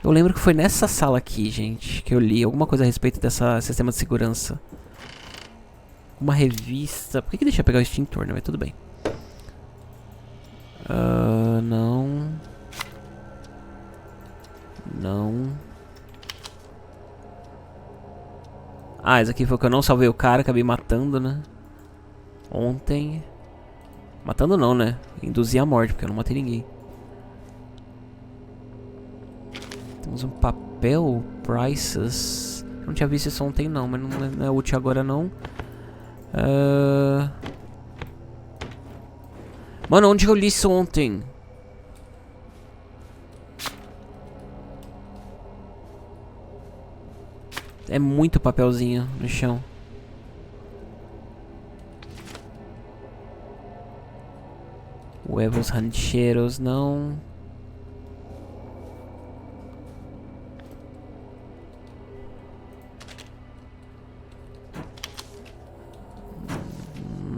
Eu lembro que foi nessa sala aqui, gente, que eu li alguma coisa a respeito dessa sistema de segurança. Uma revista. Por que deixa eu pegar o extintor, né? Mas tudo bem. Não. Não. Ah, esse aqui foi o que eu não salvei o cara, acabei matando, né? Ontem. Matando não, né? Induzi a morte, porque eu não matei ninguém. Temos um papel, prices. Não tinha visto isso ontem não, mas não é útil agora não. Mano, onde eu li isso ontem? É muito papelzinho no chão. Huevos rancheros, não.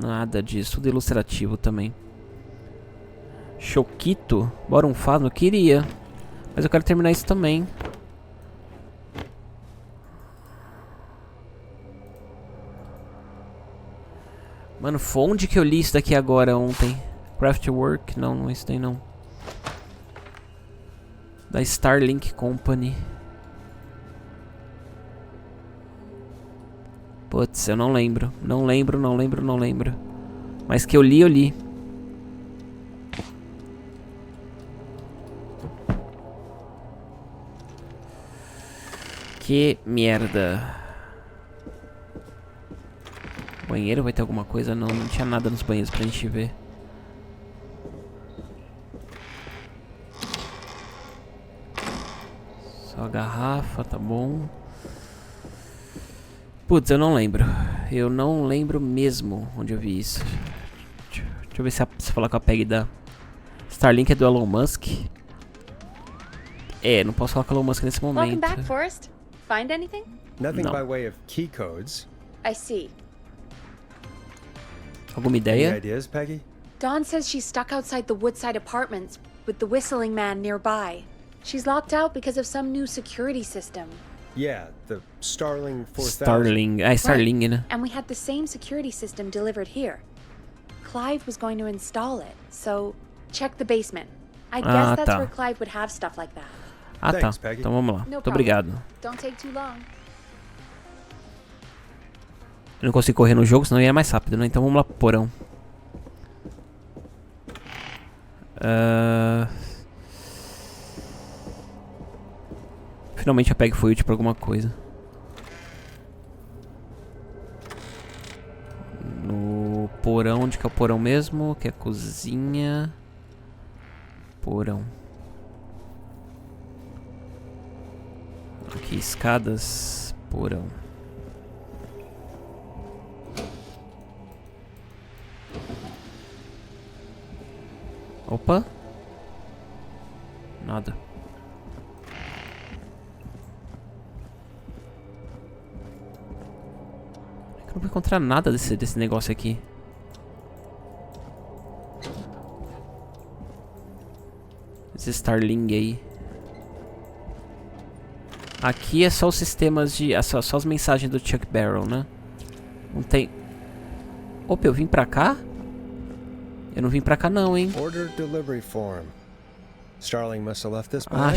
Nada disso, tudo ilustrativo também. Choquito? Bora um fado? Eu queria. Mas eu quero terminar isso também. Mano, foi onde que eu li isso daqui agora ontem? Craftwork? Não, não é isso daí não. Da Starlink Company. Putz, eu não lembro. Não lembro. Mas que eu li, eu li. Que merda. Banheiro vai ter alguma coisa? Não, não tinha nada nos banheiros pra gente ver. Só a garrafa, tá bom. Putz, eu não lembro. Eu não lembro mesmo onde eu vi isso. Deixa eu ver se falar com a Peg da Starlink é do Elon Musk. É, não posso falar com o Elon Musk nesse Welcome momento. back, Forrest. Find anything? Nothing No. by way of key codes. I see. Alguma Any ideia? ideas, Peggy? Dawn says she's stuck outside the Woodside Apartments with the whistling man nearby. She's locked out because of some new security system. Yeah, the Starling 4000. Starling. Ah, Starling, né? And we had the same security system delivered here. Clive was going to install it, so check the basement. I guess that's tá. where Clive would have stuff like that. Ah, tá. Thanks, Peggy. Então vamos lá. No Muito problem. obrigado. Don't take too long. Eu não consigo correr no jogo, senão ia mais rápido, né? Então vamos lá pro porão. Finalmente a Peg foi útil pra alguma coisa. No porão, onde que é o porão mesmo? Que é a cozinha. Porão. Aqui, escadas. Porão. Opa. Nada. Eu não vou encontrar nada desse negócio aqui. Esse Starling aí. Aqui é só os sistemas de... Só as mensagens do Chuck Barrel, né? Não tem... Opa, eu vim pra cá? Eu não vim pra cá não, hein? Order delivery form. Starling must have left this behind.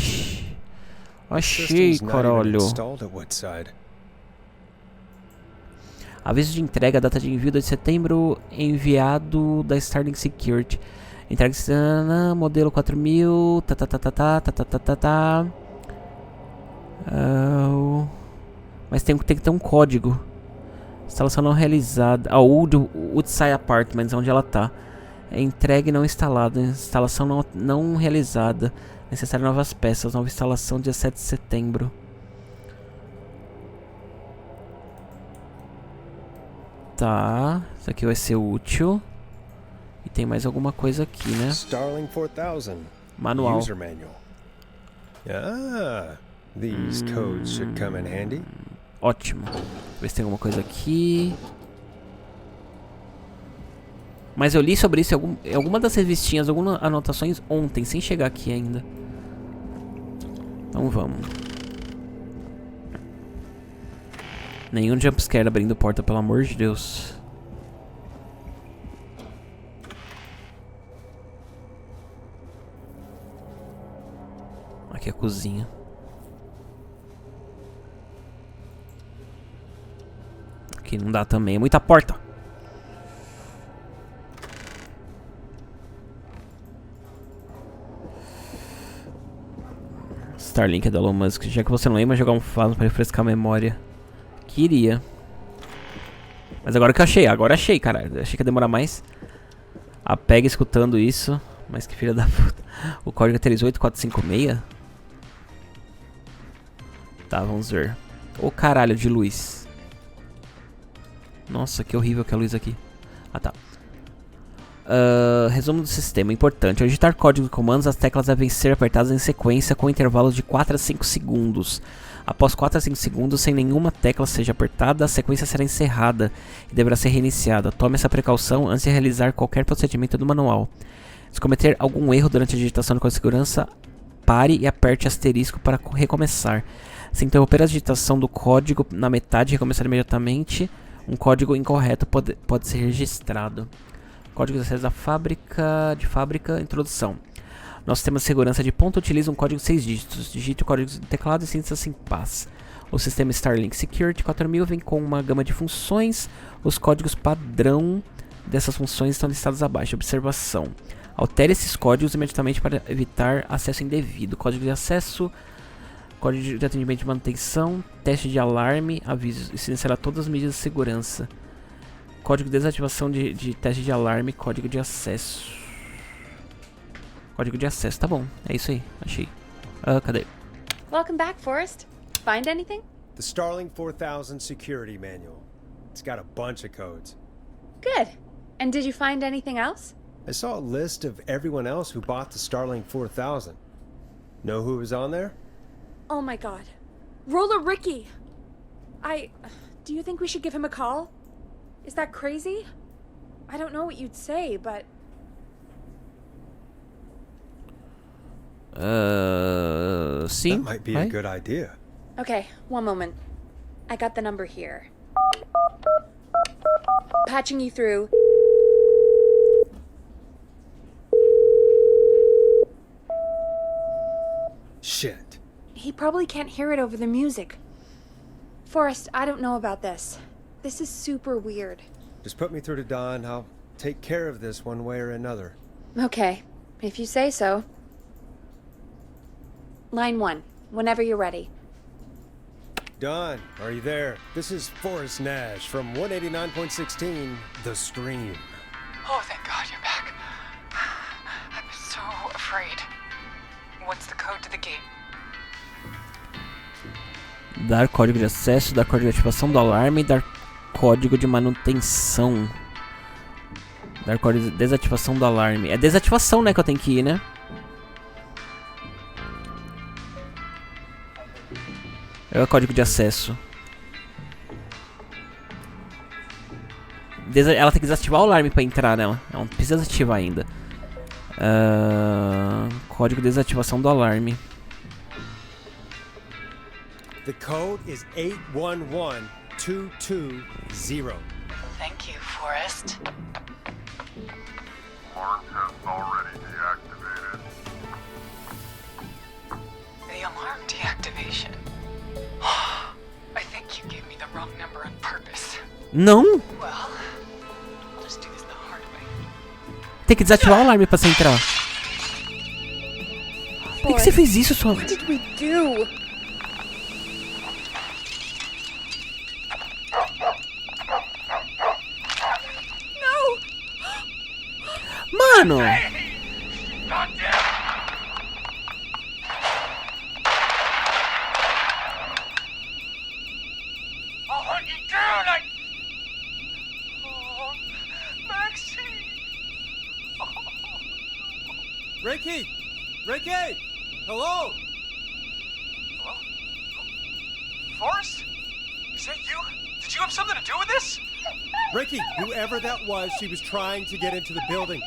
Achei, System's not even caralho. installed at Woodside. Aviso de entrega, data de envio 2 de setembro, enviado da Starling Security. Entrega modelo 4000, mas tem que ter um código. Instalação não realizada. Woodside Apartments, onde ela tá. Entregue não instalada. Instalação não realizada. Necessário novas peças. Nova instalação dia 7 de setembro. Tá. Isso aqui vai ser útil. E tem mais alguma coisa aqui, né? Starling 4000. Manual. User manual. Ah, these codes should come in handy. Ótimo. Ver se tem alguma coisa aqui. Mas eu li sobre isso em alguma das revistinhas, algumas anotações ontem, sem chegar aqui ainda. Então vamos. Nenhum jumpscare abrindo porta, pelo amor de Deus. Aqui é a cozinha. Aqui não dá também, é muita porta. Starlink é da Elon Musk. Já que você não lembra, jogar um fado pra refrescar a memória. Queria. Mas agora que eu achei. Agora achei, cara. Achei que ia demorar mais. A Peg escutando isso. Mas que filha da puta. O código é 38456. Tá, vamos ver. Ô caralho de luz. Nossa, que horrível que é a luz aqui. Ah, tá. Resumo do sistema. Importante. Ao digitar código de comandos, as teclas devem ser apertadas em sequência com intervalos de 4 a 5 segundos. Após 4 a 5 segundos, sem nenhuma tecla seja apertada, a sequência será encerrada e deverá ser reiniciada. Tome essa precaução antes de realizar qualquer procedimento do manual. Se cometer algum erro durante a digitação do código de segurança, pare e aperte asterisco para recomeçar. Se interromper a digitação do código na metade e recomeçar imediatamente, um código incorreto pode ser registrado. Código de acesso da fábrica, introdução. Nosso sistema de segurança de ponta utiliza um código de 6 dígitos. Digite o código do teclado e sinta-se em paz. O sistema Starlink Security 4000 vem com uma gama de funções. Os códigos padrão dessas funções estão listados abaixo. Observação. Altere esses códigos imediatamente para evitar acesso indevido. Código de acesso, código de atendimento de manutenção, teste de alarme, avisos. Isso iniciará todas as medidas de segurança. Código de desativação de teste de alarme, código de acesso. Código de acesso, tá bom. É isso aí, achei. Cadê? Welcome back, Forrest. Find anything? The Starling 4000 security manual. It's got a bunch of codes. Good. And did you find anything else? I saw a list of everyone else who bought the Starling 4000. Know who was on there? Oh my god. Roller Ricky! Do you think we should give him a call? Is that crazy? I don't know what you'd say, but... Sim. That might be a good idea. Okay, one moment. I got the number here. Patching you through. Shit. He probably can't hear it over the music. Forrest, I don't know about this. This is super weird. Just put me through to Don. I'll take care of this one way or another. Okay, if you say so. Line 1, whenever you're ready. Don, are you there? This is Forrest Nash from 189.16, The Stream. Oh, thank God you're back. I'm so afraid. What's the code to the gate? Dar código de acesso, dar código de ativação do alarme, dar código de manutenção. Dar código de desativação do alarme. É desativação, né, que eu tenho que ir, né? É o código de acesso. Ela tem que desativar o alarme pra entrar nela. Ela não precisa desativar ainda. Código de desativação do alarme. The code is 811220. Thank you, Forrest. Alarm has already deactivated. The alarm deactivation. I think you gave me the wrong number on purpose. Não! Well, I'll just do this the hard way. Tem que desativar o alarme pra você entrar. Por que você fez isso, sua... What did we do? Mano! I'll hunt you down! Oh, Maxie! Ricky! Ricky! Hello? Hello? Forrest? Is that you? Did you have something to do with this? Ricky, whoever that was, she was trying to get into the building.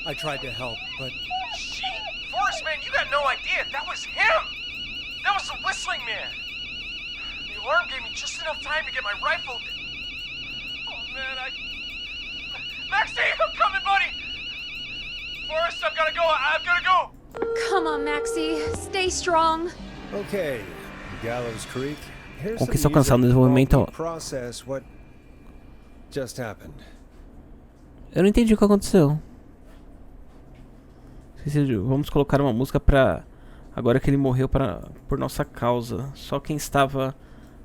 I tried to help, but... She? Forrest, man, you got no idea. That was him! That was the whistling man! The alarm gave me just enough time to get my rifle... Oh, man, Maxie, I'm coming, buddy! Forrest, I've gotta go. I've gotta go! Come on, Maxie. Stay strong. Okay, Gallows Creek. Here's Conquista some music alcançada no desenvolvimento. while we process what just happened. Eu não entendi o que aconteceu. Vamos colocar uma música pra... Agora que ele morreu por nossa causa. Só quem estava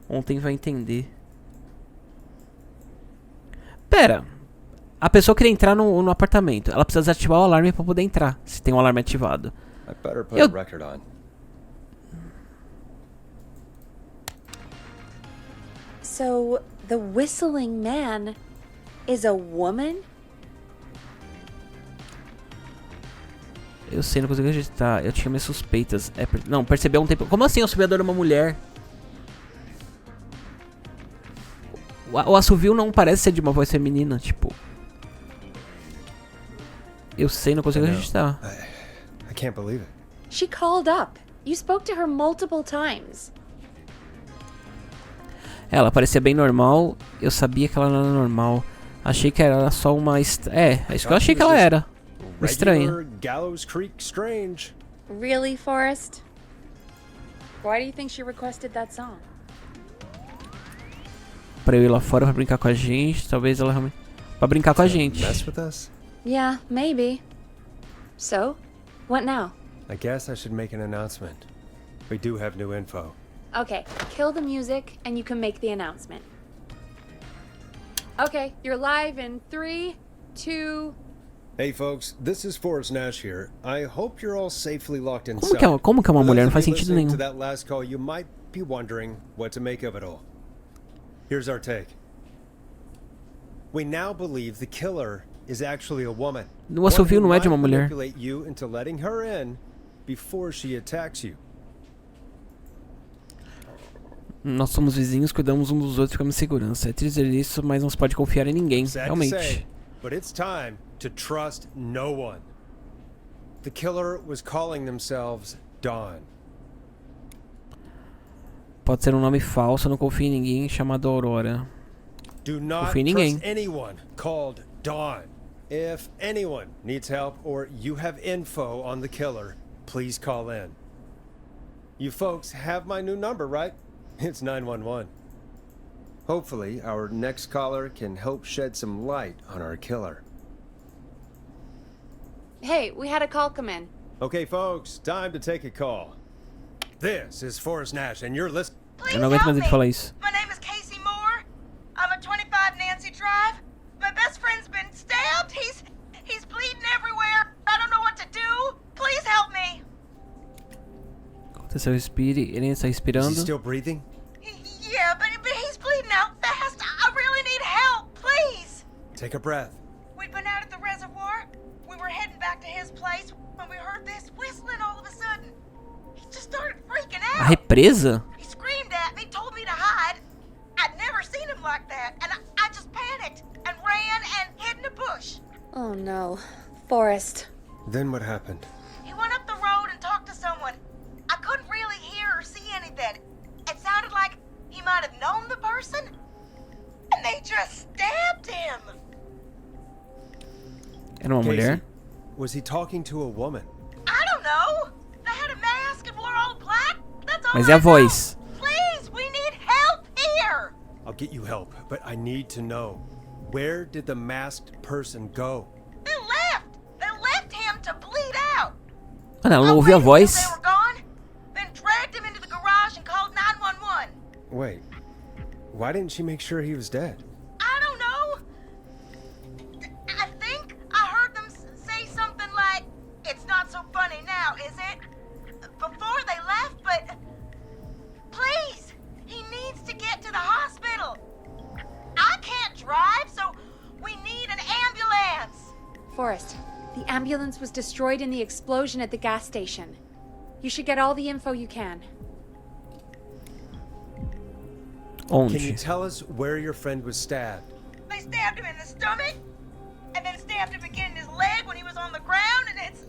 ontem vai entender. Pera. A pessoa queria entrar no apartamento. Ela precisa desativar o alarme pra poder entrar. Se tem um alarme ativado. I better put a record on. So, the whistling man is a woman? Eu sei, não consigo acreditar. Eu tinha minhas suspeitas. Não, percebeu um tempo. Como assim o assoviador é uma mulher? O assovio não parece ser de uma voz feminina, tipo. Eu sei, não consigo I know. registrar. I can't believe it. She called up. You spoke to her multiple times. Ela parecia bem normal. Eu sabia que ela não era normal. Achei que era só uma... é isso que eu achei que ela era. Estranha. Regular Gallows Creek strange. Really, Forrest? Why do you think she requested that song? Pra eu ir lá fora pra brincar com a gente. Talvez ela realmente... Pra brincar com a gente. Mess with us? Yeah, maybe. So, what now? I guess I should make an announcement. We do have new info. Okay, kill the music and you can make the announcement. Okay, you're live in 3, 2... Hey folks, this is Forrest Nash here. I hope you're all safely locked inside. Como que é uma For mulher? Não those faz of you sentido listening nenhum. to that last call, you might be wondering what to make of it all. Here's our take. We now believe the killer is actually a woman. O assovio não é de uma mulher. Manipulate you into letting her in before she attacks you. Nós somos vizinhos, cuidamos uns dos outros, ficamos em segurança. É triste dizer isso, mas não se pode confiar em ninguém, Sad to realmente. say, but it's time to trust no one. The killer was calling themselves Dawn. Pode ser um nome falso, eu não confio em ninguém chamado Aurora. Do not Confio em ninguém. trust anyone called Dawn. If anyone needs help or you have info on the killer, please call in. You folks have my new number, right? It's 911. Hopefully, our next caller can help shed some light on our killer. Hey, we had a call come in. Okay, folks, time to take a call. This is Forrest Nash, and you're listening. Eu não aguento mais ele falar isso. My name is Casey Moore. I'm at 25 Nancy Drive. My best friend's been stabbed. He's bleeding everywhere. I don't know what to do. Please help me. Aconteceu, respire. Ele está Is he respirando. still breathing? Yeah, but he's bleeding out fast. I really need help. Please. Take a breath. We'd been out at the reservoir. We were heading back to his place when we heard this whistling all of a sudden. He just started freaking A out. represa? He screamed at me, told me to hide. I'd never seen him like that, and I just panicked and ran and hid in a bush. Oh no. Forrest. Then what happened? He went up the road and talked to someone. I couldn't really hear or see anything. It sounded like he might have known the person, and they just stabbed him. Era uma mulher? Was he talking to a woman? I don't know. They had a mask and wore all black. That's all Mas I é a know. voz. Please, we need help here. I'll get you help, but I need to know. Where did the masked person go? They left. They left him to bleed out. Ah, ela I não ouviu a waited till voz. they were gone, then dragged him into the garage and called 911. Wait, why didn't she make sure he was dead? I don't know. I think I heard them say something like, "It's not so funny now, is it?" Before they left, but please, he needs to get to the hospital. I can't drive, so we need an ambulance. Forrest, the ambulance was destroyed in the explosion at the gas station. You should get all the info you can. Can you Onde? tell us where your friend was stabbed? They stabbed him in the stomach, and then stabbed him again in his leg when he was on the ground, and it's...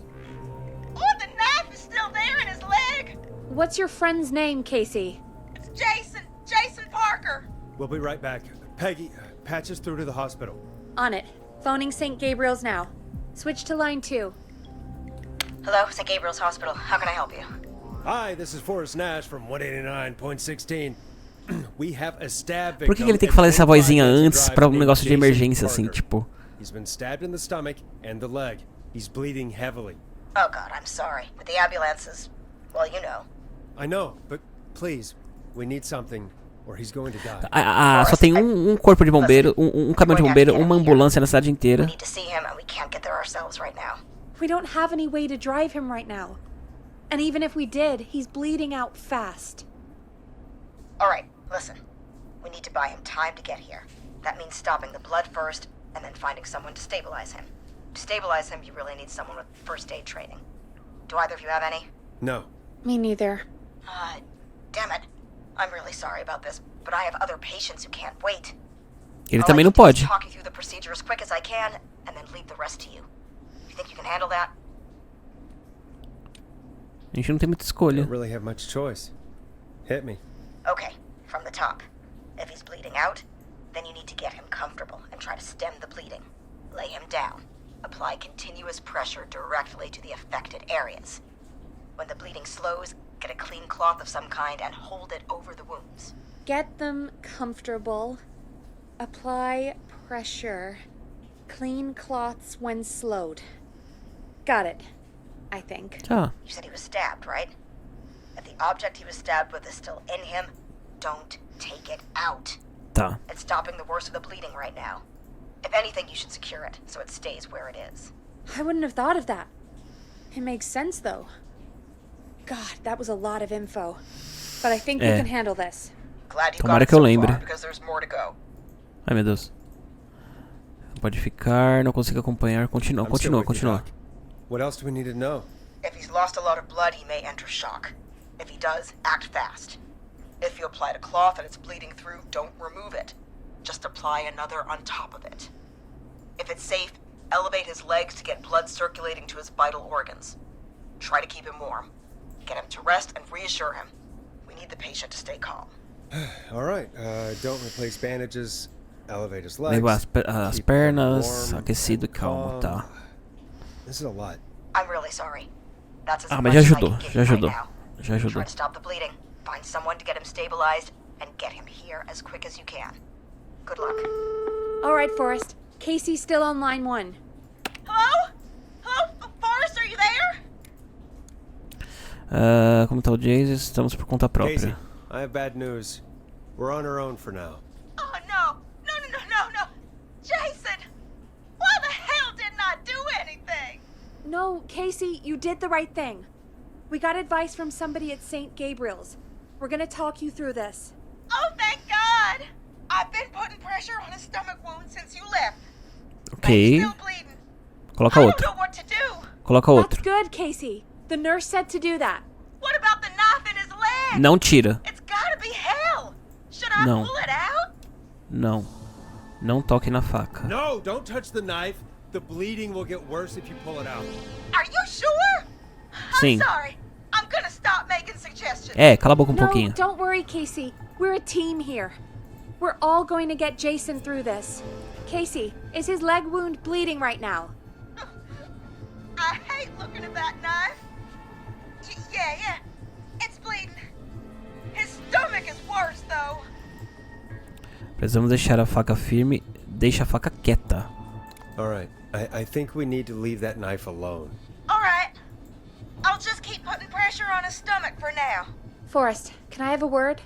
Oh, the knife is still there in his leg. What's your friend's name, Casey? It's Jason Parker. We'll be right back. Peggy, patch us through to the hospital. On it. Phoning St. Gabriel's now. Switch to line 2. Hello, St. Gabriel's Hospital. How can I help you? Hi, this is Forrest Nash from 189.16. We have a stab victim. Por que ele tem que at falar essa 25 vozinha Nancy antes Drive pra um named negócio de Jason emergência, assim, Parker. tipo... He's been stabbed in the stomach and the leg. He's bleeding heavily. Oh, God, I'm sorry. But the ambulances, well, you know. I know, but please, we need something or he's going to die. Só tem um corpo de bombeiro, um caminhão de bombeiro, uma ambulância na cidade We inteira. need to see him, and we can't get there ourselves right now. We don't have any way to drive him right now. And even if we did, he's bleeding out fast. All right, listen. We need to buy him time to get here. That means stopping the blood first, and then finding someone to stabilize him. To stabilize him, you really need someone with first aid training. Do either of you have any? No. Me neither. Damn it. I'm really sorry about this, but I have other patients who can't wait. Ele All também I não can do is pode. talk you through the procedure as quick as I can, and then leave the rest to you. If you think you can handle that? A gente não tem muita escolha. Don't really have much choice. Hit me. Okay, from the top. If he's bleeding out, then you need to get him comfortable and try to stem the bleeding. Lay him down. Apply continuous pressure directly to the affected areas. When the bleeding slows, get a clean cloth of some kind and hold it over the wounds. Get them comfortable. Apply pressure. Clean cloths when slowed. Got it, I think. Tá. You said he was stabbed, right? If the object he was stabbed with is still in him, don't take it out. Tá. It's stopping the worst of the bleeding right now. If anything, you should secure it so it stays where it is. I wouldn't have thought of that. It makes sense, though. God, that was a lot of info. But I think we can handle this. Glad you Tomara got it que eu so lembre. far, because there's more to go. Ai, meu Deus. Pode ficar, não consigo acompanhar. Continua, I'm still continua, with you, continua. Doc. What else do we need to know? If he's lost a lot of blood, he may enter shock. If he does, act fast. If you applied a cloth and it's bleeding through, don't remove it. Just apply another on top of it. If it's safe, elevate his legs to get blood circulating to his vital organs. Try to keep him warm. Get him to rest and reassure him. We need the patient to stay calm. All right. Don't replace bandages. Elevate his legs. Leva as keep pernas, warm, aquecido e calmo, tá. This is a lot. I'm really sorry. That's as Ah, much mas já as I ajudou, can give já you right ajudou. now. Já ajudou. Try to stop the bleeding. Find someone to get him stabilized and get him here as quick as you can. Good luck. All right, Forrest. Casey's still on line 1. Hello? Hello? Forrest, are you there? Como tá o Jason? Estamos por conta própria. Casey, I have bad news. We're on our own for now. Oh, no. No. Jason! Why the hell didn't I do anything? No, Casey, you did the right thing. We got advice from somebody at St. Gabriel's. We're gonna talk you through this. Oh, thank God! I've been putting pressure on his stomach wound since you left. But Ok. he's still bleeding. Coloca I don't outro. know what to do. Coloca That's outro. good, Casey. The nurse said to do that. What about the knife in his leg? Não tira. It's gotta be hell. Should I Não. pull it out? Não. Não toque na faca. No, don't touch the knife. The bleeding will get worse if you pull it out. Are you sure? Sim. I'm sorry. I'm gonna stop making suggestions. Cala a boca No, pouquinho. don't worry, Casey. We're a team here. We're all going to get Jason through this. Casey, is his leg wound bleeding right now? I hate looking at that knife. Yeah. It's bleeding. His stomach is worse, though. Precisamos deixar a faca firme. Deixa a faca quieta. All right. I think we need to leave that knife alone. All right. I'll just keep putting pressure on his stomach for now. Forrest, can I have a word?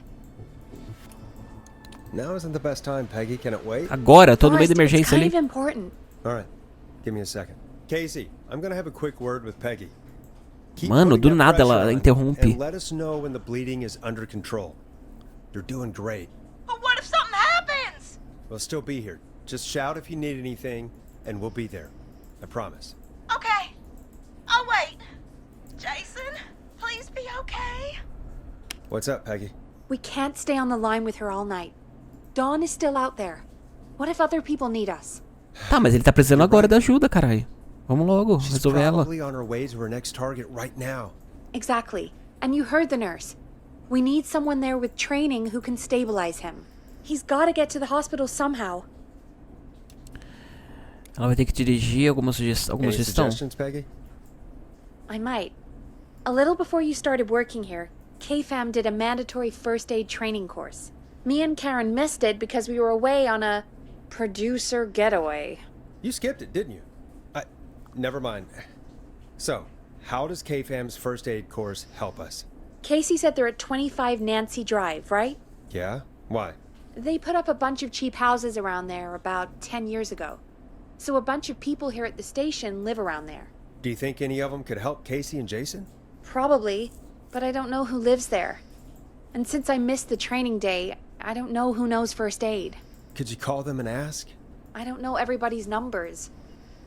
Now isn't the best time, Peggy. Can it wait? Agora, tô no meio da Forrest, it's emergência kind ali. of important. All right. Give me a second. Casey, I'm gonna have a quick word with Peggy. Keep Mano, putting do that nada pressure ela on interrompe. And let us know when the bleeding is under control. You're doing great. But what if something happens? We'll still be here. Just shout if you need anything, and we'll be there. I promise. Okay. I'll wait. Jason, please be okay. What's up, Peggy? We can't stay on the line with her all night. Dawn is still out there. What if other people need us? Tá, mas ele tá precisando agora da ajuda, caralho. Vamos logo, She's resolver ela. probably on her way to her next target right now. Exactly. And you heard the nurse. We need someone there with training who can stabilize him. He's got to get to the hospital somehow. Ela vai ter que dirigir alguma Any sugestão? suggestions, Peggy? I might. A little before you started working here, KFAM did a mandatory first aid training course. Me and Karen missed it because we were away on a producer getaway. You skipped it, didn't you? Never mind. So, how does KFAM's first aid course help us? Casey said they're at 25 Nancy Drive, right? Yeah? Why? They put up a bunch of cheap houses around there about 10 years ago. So a bunch of people here at the station live around there. Do you think any of them could help Casey and Jason? Probably, but I don't know who lives there. And since I missed the training day, I don't know who knows first aid. Could you call them and ask? I don't know everybody's numbers.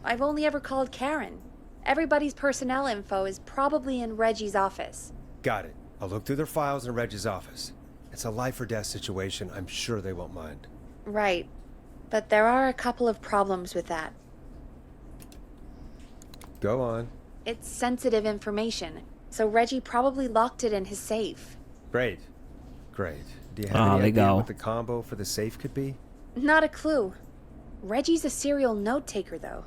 I've only ever called Karen. Everybody's personnel info is probably in Reggie's office. Got it. I'll look through their files in Reggie's office. It's a life or death situation. I'm sure they won't mind. Right. But there are a couple of problems with that. Go on. It's sensitive information, so Reggie probably locked it in his safe. Great. Great. Do you have any idea legal. what the combo for the safe could be? Not a clue. Reggie's a serial note taker, though.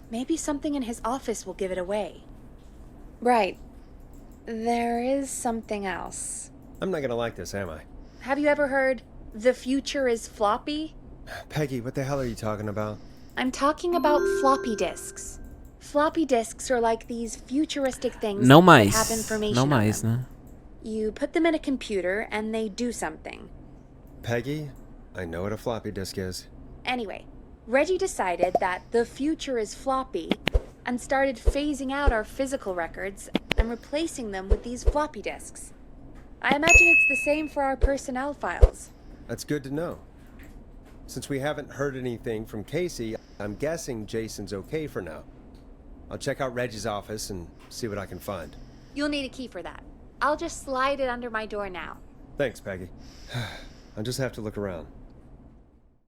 Maybe something in his office will give it away. Right. There is something else. I'm not gonna like this, am I? Have you ever heard, the future is floppy? Peggy, what the hell are you talking about? I'm talking about floppy disks. Floppy disks are like these futuristic things No that mais. have information No on mais, them. né? You put them in a computer and they do something. Peggy, I know what a floppy disk is. Anyway, Reggie decided that the future is floppy and started phasing out our physical records and replacing them with these floppy disks. I imagine it's the same for our personnel files. That's good to know. Since we haven't heard anything from Casey, I'm guessing Jason's okay for now. I'll check out Reggie's office and see what I can find. You'll need a key for that. I'll just slide it under my door now. Thanks, Peggy. I'll just have to look around.